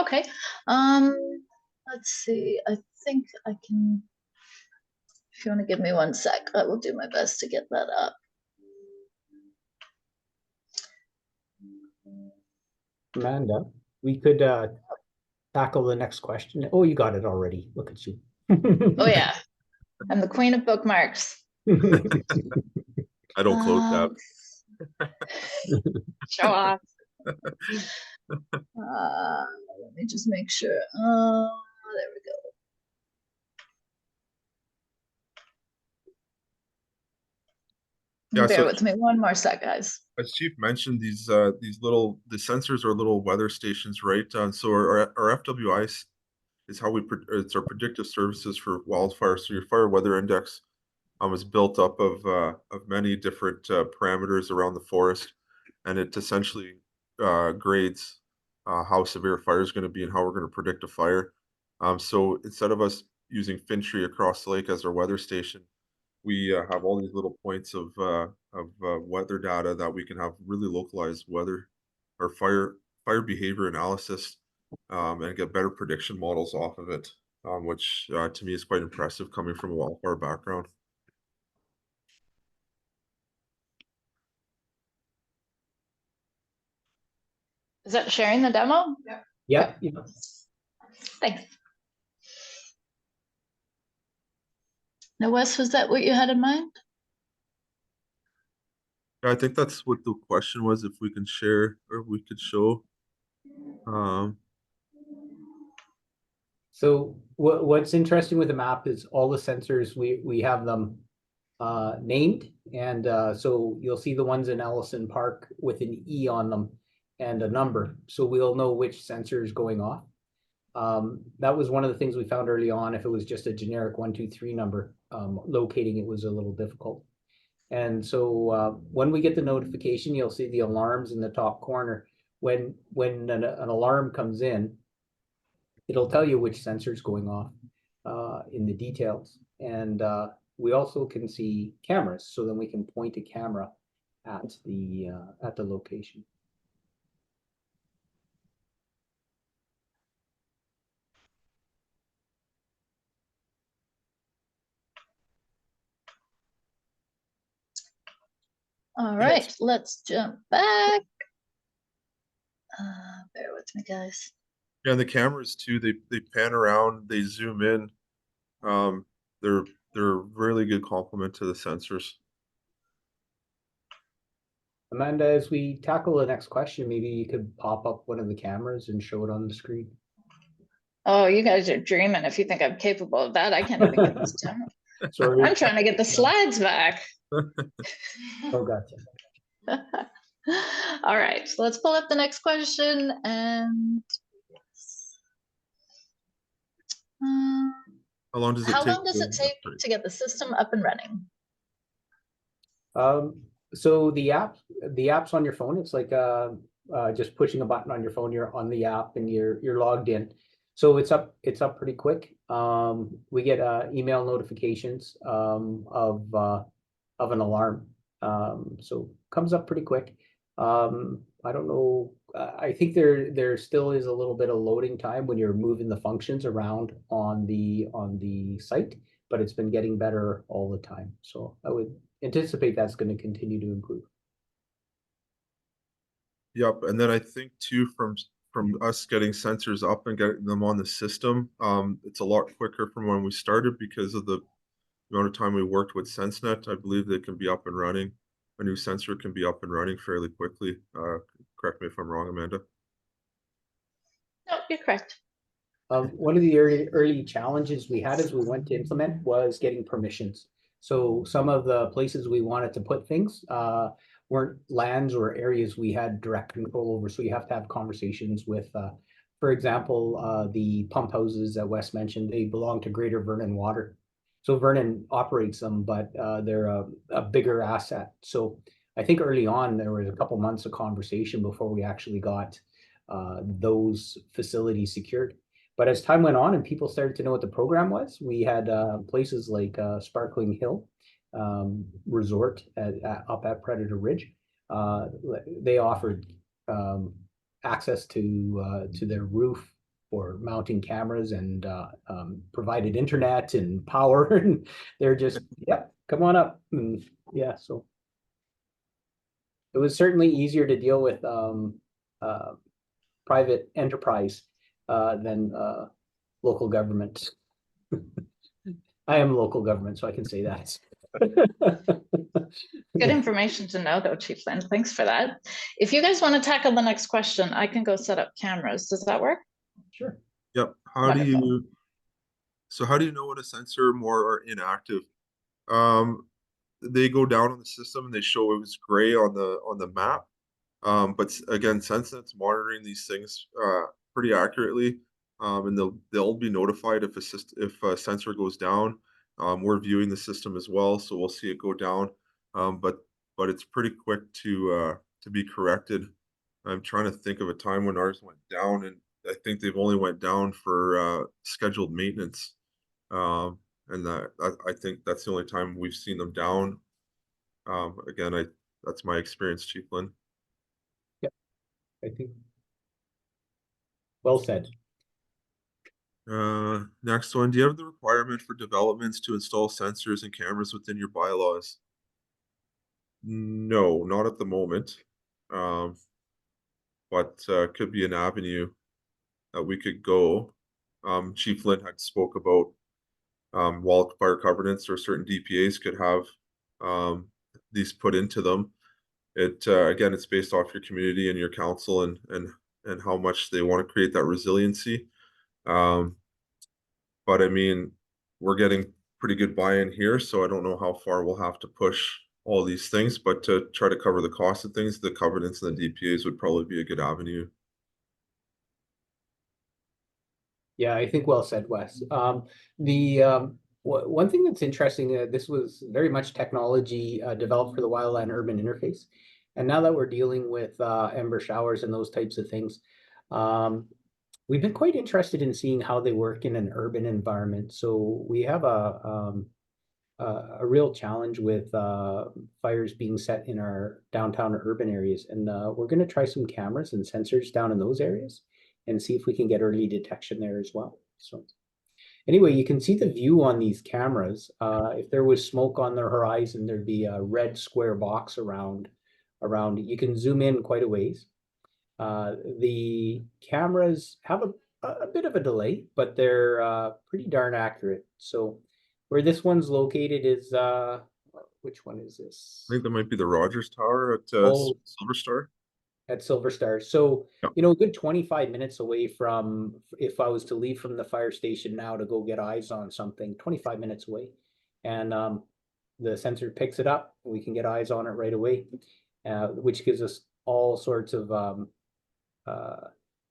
okay. Let's see. I think I can. If you want to give me 1 sec, I will do my best to get that up. Amanda, we could tackle the next question. Oh, you got it already. Look at you. Oh yeah, I'm the queen of bookmarks. I don't close tabs. Show off. Let me just make sure. There we go. Yeah, bear with me 1 more sec, guys. As Chief mentioned, the sensors are little weather stations, right? So our FWI is how it's our predictive services for wildfire. So your fire weather index is built up of many different parameters around the forest, and it essentially grades how severe a fire is going to be and how we're going to predict a fire. So instead of us using Fintry across the lake as our weather station, we have all these little points of weather data that we can have really localized weather or fire behavior analysis and get better prediction models off of it, which to me is quite impressive coming from a wildfire background. Is that sharing the demo? Yeah. Okay. Thanks. Now, Wes, was that what you had in mind? Yeah, I think that's what the question was, if we can share or we could show. So what's interesting with the map is all the sensors, we have them named. And so you'll see the ones in Ellison Park with an E on them and a number. So we'll know which sensor is going off. That was one of the things we found early on. If it was just a generic 1, 2, 3 number, locating it was a little difficult. And so when we get the notification, you'll see the alarms in the top corner. When an alarm comes in, it'll tell you which sensor is going off in the details. And we also can see cameras, so then we can point a camera at the location. All right, let's jump back. Bear with me, guys. Yeah, and the cameras too, they pan around, they zoom in. They're a really good complement to the sensors. Amanda, as we tackle the next question, maybe you could pop up one of the cameras and show it on the screen. Oh, you guys are dreaming if you think I'm capable of that. I can't even get this done. Sorry. I'm trying to get the slides back. Oh, gotcha. All right, so let's pull up the next question and How long does it how take? long does it take to get the system up and running? So the app's on your phone. It's like just pushing a button on your phone. You're on the app and you're logged in. So it's up pretty quick. We get email notifications of an alarm. So comes up pretty quick. I don't know. I think there still is a little bit of loading time when you're moving the functions around on the site, but it's been getting better all the time. So I would anticipate that's going to continue to improve. Yep, and then I think too from us getting sensors up and getting them on the system, it's a lot quicker from when we started because of the amount of time we worked with SenseNet. I believe they can be up and running. A new sensor can be up and running fairly quickly. Correct me if I'm wrong, Amanda. No, you're correct. One of the early challenges we had as we went to implement was getting permissions. So some of the places we wanted to put things weren't lands or areas we had direct control over. So you have to have conversations with, for example, the pump houses that Wes mentioned, they belong to Greater Vernon Water. So Vernon operates them, but they're a bigger asset. So I think early on, there was a couple months of conversation before we actually got those facilities secured. But as time went on and people started to know what the program was, we had places like Sparkling Hill Resort up at Predator Ridge. They offered access to their roof for mounting cameras and provided internet and power. And they're just, yeah, come on up. And yeah, so it was certainly easier to deal with private enterprise than local government. I am local government, so I can say that. Good information to know, though, Chief Lynn. Thanks for that. If you guys want to tackle the next question, I can go set up cameras. Does that work? Sure. Yep. Wonderful. How do you know when a sensor more are inactive? They go down on the system and they show it was gray on the map. But again, SenseNet's monitoring these things pretty accurately, and they'll be notified if a sensor goes down. We're viewing the system as well, so we'll see it go down. But it's pretty quick to be corrected. I'm trying to think of a time when ours went down, and I think they've only went down for scheduled maintenance. And I think that's the only time we've seen them down. Again, that's my experience, Chief Lynn. I think well said. Next one, do you have the requirement for developments to install sensors and cameras within your bylaws? No, not at the moment. But could be an avenue that we could go. Chief Lynn had spoke about wildfire covenants, or certain DPAs could have these put into them. Again, it's based off your community and your council and how much they want to create that resiliency. But I mean, we're getting pretty good buy-in here, so I don't know how far we'll have to push all these things, but to try to cover the cost of things, the covenants and the DPAs would probably be a good avenue. Yeah, I think well said, Wes. One thing that's interesting, this was very much technology developed for the wildland urban interface. And now that we're dealing with ember showers and those types of things, we've been quite interested in seeing how they work in an urban environment. So we have a real challenge with fires being set in our downtown urban areas. And we're going to try some cameras and sensors down in those areas and see if we can get early detection there as well. So anyway, you can see the view on these cameras. If there was smoke on the horizon, there'd be a red square box around it. You can zoom in quite a ways. The cameras have a bit of a delay, but they're pretty darn accurate. So where this one's located is which one is this? I think that might be the Rogers Tower at Oh, Silver Star. at Silver Star. So, Yeah. you know, a good 25 minutes away from, if I was to leave from the fire station now to go get eyes on something, 25 minutes away. And the sensor picks it up. We can get eyes on it right away, which gives us all sorts of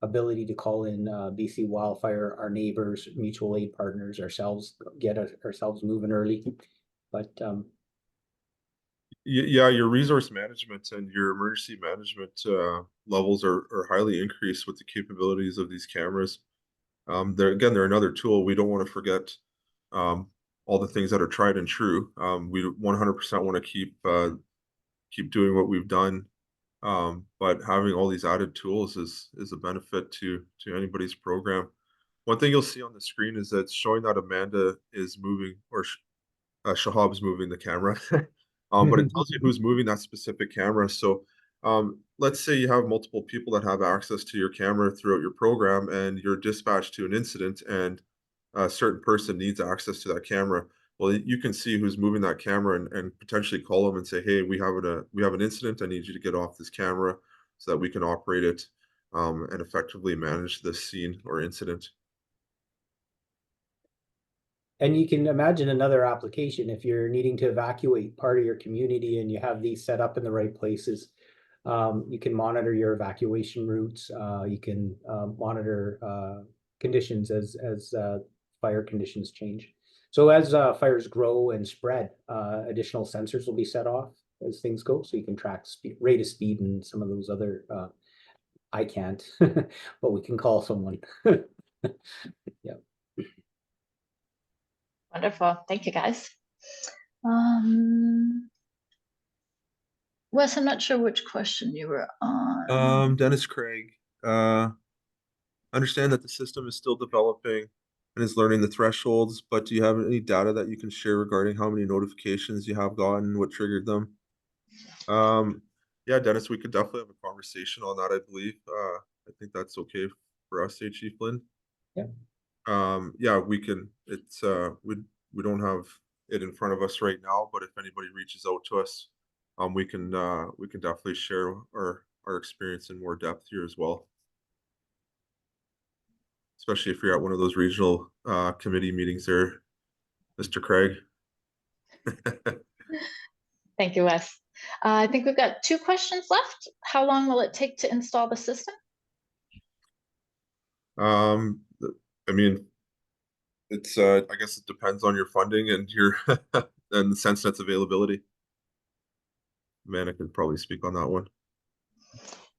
ability to call in BC Wildfire, our neighbors, mutual aid partners, ourselves, get ourselves moving early. But Yeah, your resource management and your emergency management levels are highly increased with the capabilities of these cameras. They're another tool. We don't want to forget all the things that are tried and true. We 100% want to keep doing what we've done. But having all these added tools is a benefit to anybody's program. One thing you'll see on the screen is that it's showing that Amanda is moving, or Shahab's moving the camera. But it tells you who's moving that specific camera. So let's say you have multiple people that have access to your camera throughout your program, and you're dispatched to an incident, and a certain person needs access to that camera. Well, you can see who's moving that camera and potentially call them and say, "Hey, we have an incident. I need you to get off this camera so that we can operate it and effectively manage this scene or incident." and you can imagine another application if you're needing to evacuate part of your community and you have these set up in the right places. You can monitor your evacuation routes. You can monitor conditions as fire conditions change. So as fires grow and spread, additional sensors will be set off as things go. So you can track speed, rate of speed, and some of those other. I can't, but we can call someone. Yeah. Wonderful. Thank you, guys. Wes, I'm not sure which question you were on. Dennis Craig, understand that the system is still developing and is learning the thresholds, but do you have any data that you can share regarding how many notifications you have gotten, what triggered them? Yeah, Dennis, we could definitely have a conversation on that, I believe. I think that's okay for us, Chief Flynn. Yeah. Yeah, we can. It's we don't have it in front of us right now, but if anybody reaches out to us, we can definitely share our experience in more depth here as well. Especially if you're at one of those regional committee meetings there, Mr. Craig. Thank you, Wes. I think we've got 2 questions left. How long will it take to install the system? I mean, it's I guess it depends on your funding and your and the SenseNet's availability. Amanda could probably speak on that one.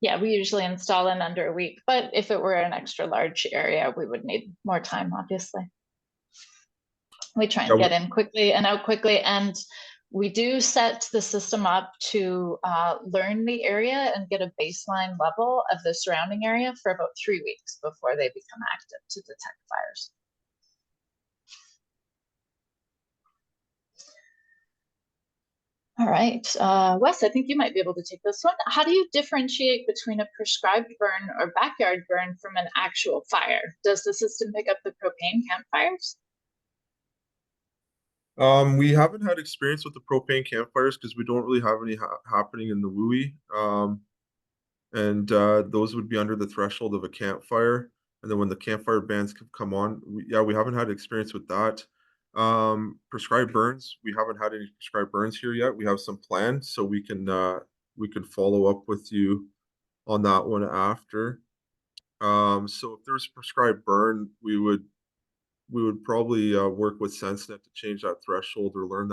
Yeah, we usually install in under a week, but if it were an extra large area, we would need more time, obviously. We try and get in quickly and out quickly, and we do set the system up to learn the area and get a baseline level of the surrounding area for about 3 weeks before they become active to detect fires. All right, Wes, I think you might be able to take this one. How do you differentiate between a prescribed burn or backyard burn from an actual fire? Does the system pick up the propane campfires? We haven't had experience with the propane campfires because we don't really have any happening in the WUI. And those would be under the threshold of a campfire. And then when the campfire bans come on, we haven't had experience with that. Prescribed burns, we haven't had any prescribed burns here yet. We have some planned, so we can follow up with you on that one after. So if there's a prescribed burn, we would probably work with SenseNet to change that threshold or learn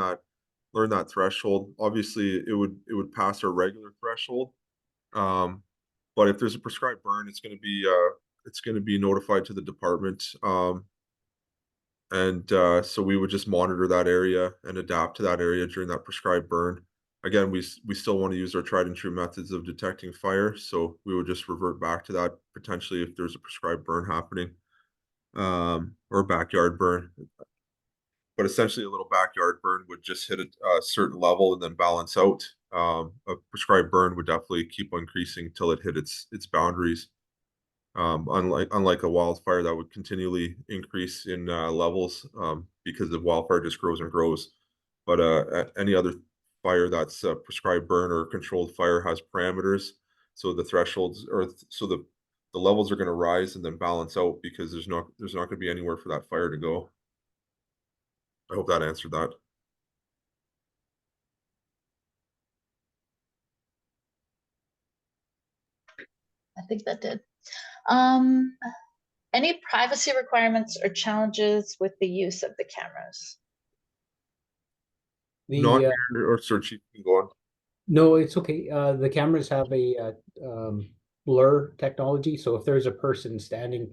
that threshold. Obviously, it would pass our regular threshold. But if there's a prescribed burn, it's going to be notified to the department. So we would just monitor that area and adapt to that area during that prescribed burn. Again, we still want to use our tried and true methods of detecting fire, so we would just revert back to that potentially if there's a prescribed burn happening, or a backyard burn. But essentially, a little backyard burn would just hit a certain level and then balance out. A prescribed burn would definitely keep on increasing until it hit its boundaries. Unlike a wildfire that would continually increase in levels because the wildfire just grows and grows. But any other fire that's prescribed burn or controlled fire has parameters, so the thresholds so the levels are going to rise and then balance out because there's not going to be anywhere for that fire to go. I hope that answered that. I think that did. Any privacy requirements or challenges with the use of the cameras? Not The here, or search, you can go on. No, it's okay. The cameras have a blur technology, so if there's a person standing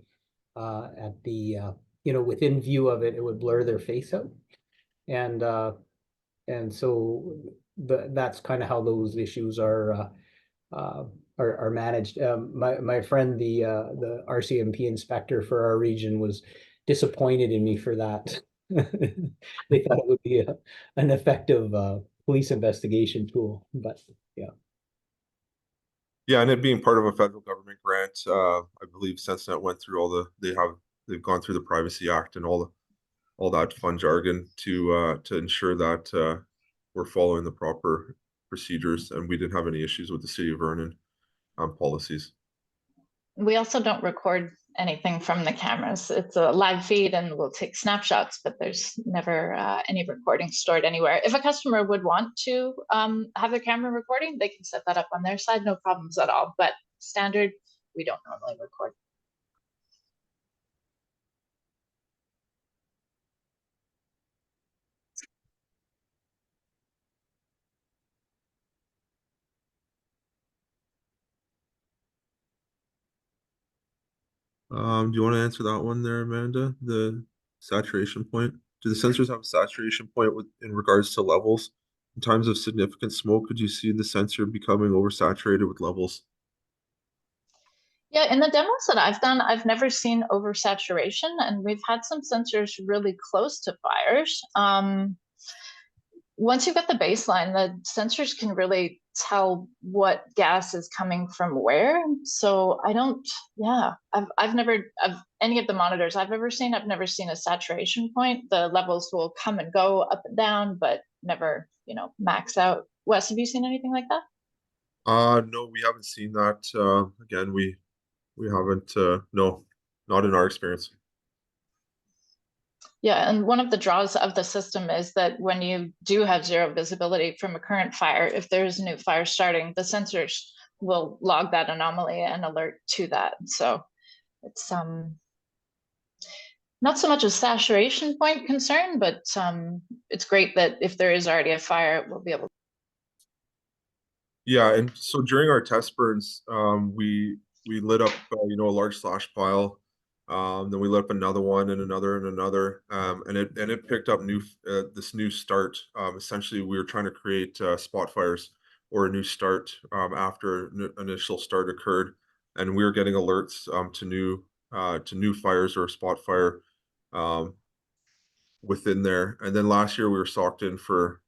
at the within view of it, it would blur their face out, and so that's kind of how those issues are managed. My friend, the RCMP inspector for our region, was disappointed in me for that. They thought it would be an effective police investigation tool, but yeah. Yeah, and it being part of a federal government grant, I believe SenseNet went through they've gone through the Privacy Act and all that fun jargon to ensure that we're following the proper procedures, and we didn't have any issues with the City of Vernon policies. We also don't record anything from the cameras. It's a live feed and we'll take snapshots, but there's never any recording stored anywhere. If a customer would want to have their camera recording, they can set that up on their side, no problems at all. But standard, we don't normally record. Do you want to answer that one there, Amanda? The saturation point. Do the sensors have a saturation point in regards to levels? In times of significant smoke, could you see the sensor becoming oversaturated with levels? Yeah, in the demos that I've done, I've never seen oversaturation, and we've had some sensors really close to fires. Once you've got the baseline, the sensors can really tell what gas is coming from where. So I've never, of any of the monitors I've ever seen, I've never seen a saturation point. The levels will come and go up and down, but never, max out. Wes, have you seen anything like that? No, we haven't seen that. Again, we haven't, no, not in our experience. Yeah, and one of the draws of the system is that when you do have zero visibility from a current fire, if there's a new fire starting, the sensors will log that anomaly and alert to that. So it's not so much a saturation point concern, but it's great that if there is already a fire, we'll be able. Yeah, and so during our test burns, we lit up a large slash pile. Then we lit up another one and another, and it picked up this new start. Essentially, we were trying to create spot fires or a new start after initial start occurred, and we were getting alerts to new fires or a spot fire within there. And then last year we were socked in for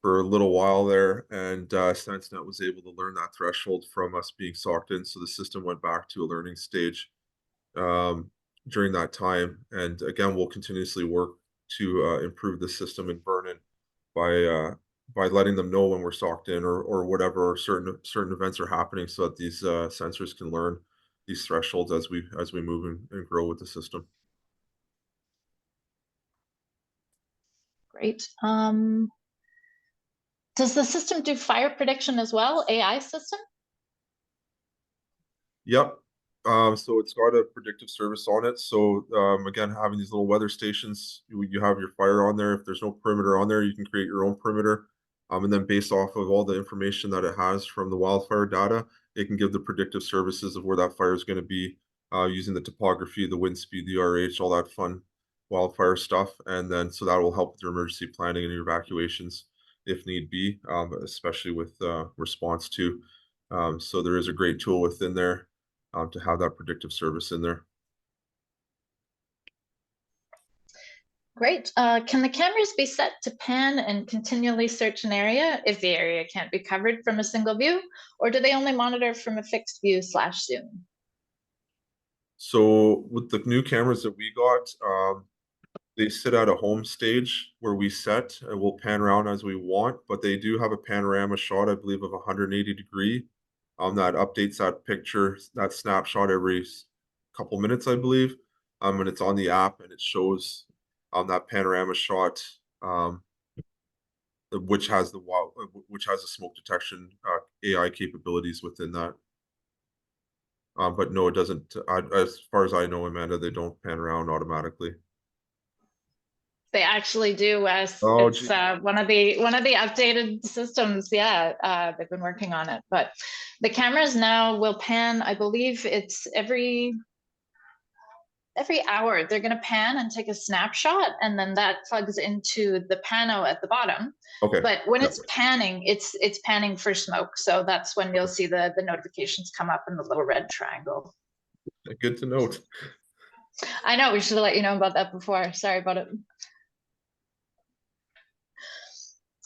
a little while there, and SenseNet was able to learn that threshold from us being socked in, so the system went back to a learning stage during that time. And again, we'll continuously work to improve the system in Vernon by letting them know when we're socked in or whatever certain events are happening, so that these sensors can learn these thresholds as we move and grow with the system. Great. Does the system do fire prediction as well, AI system? Yep. So it's got a predictive service on it. So again, having these little weather stations, you have your fire on there. If there's no perimeter on there, you can create your own perimeter. And then based off of all the information that it has from the wildfire data, it can give the predictive services of where that fire is going to be using the topography, the wind speed, the RH, all that fun wildfire stuff. And then so that will help with your emergency planning and your evacuations if need be, especially with response to. So there is a great tool within there to have that predictive service in there. Great. Can the cameras be set to pan and continually search an area if the area can't be covered from a single view, or do they only monitor from a fixed view /zoom? So with the new cameras that we got, they sit at a home stage where we set and we'll pan around as we want, but they do have a panorama shot, I believe, of 180 degree. That updates that picture, that snapshot every couple minutes, I believe. And it's on the app and it shows that panorama shot, which has the smoke detection AI capabilities within that. But no, it doesn't. As far as I know, Amanda, they don't pan around automatically. They actually do, Wes. Oh, It's one of the updated systems. Yeah, they've been working on it. But the cameras now will pan. I believe it's every hour. They're going to pan and take a snapshot, and then that plugs into the pano at the bottom. Okay. But when it's panning, it's panning for smoke. So that's when you'll see the notifications come up in the little red triangle. Good to note. I know, we should have let you know about that before. Sorry about it.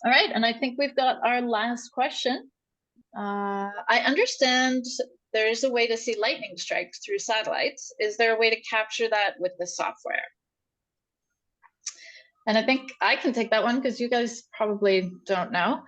All right, and I think we've got our last question. I understand there is a way to see lightning strikes through satellites. Is there a way to capture that with the software? And I think I can take that one because you guys probably don't know.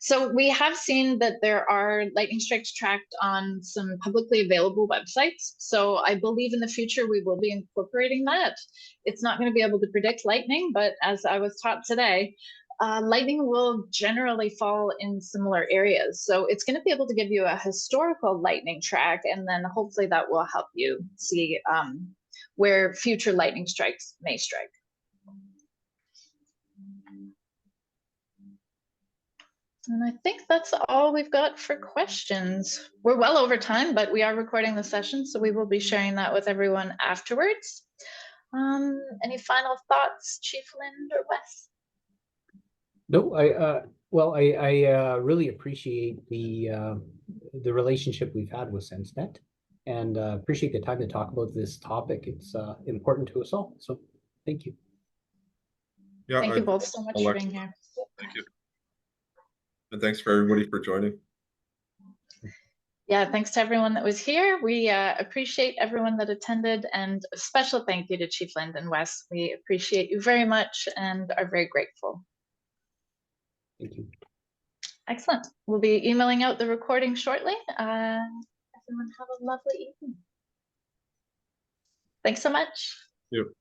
So we have seen that there are lightning strikes tracked on some publicly available websites. So I believe in the future we will be incorporating that. It's not going to be able to predict lightning, but as I was taught today, lightning will generally fall in similar areas. So it's going to be able to give you a historical lightning track, and then hopefully that will help you see where future lightning strikes may strike. And I think that's all we've got for questions. We're well over time, but we are recording the session, so we will be sharing that with everyone afterwards. Any final thoughts, Chief Lind or Wes? No, I really appreciate the relationship we've had with SenseNet, and appreciate the time to talk about this topic. It's important to us all. So thank you. Yeah, thank you both so much for being here. Thank you. And thanks for everybody for joining. Yeah, thanks to everyone that was here. We appreciate everyone that attended, and a special thank you to Chief Lind and Wes. We appreciate you very much and are very grateful. Thank you. Excellent. We'll be emailing out the recording shortly. Everyone have a lovely evening. Thanks so much. Thank you.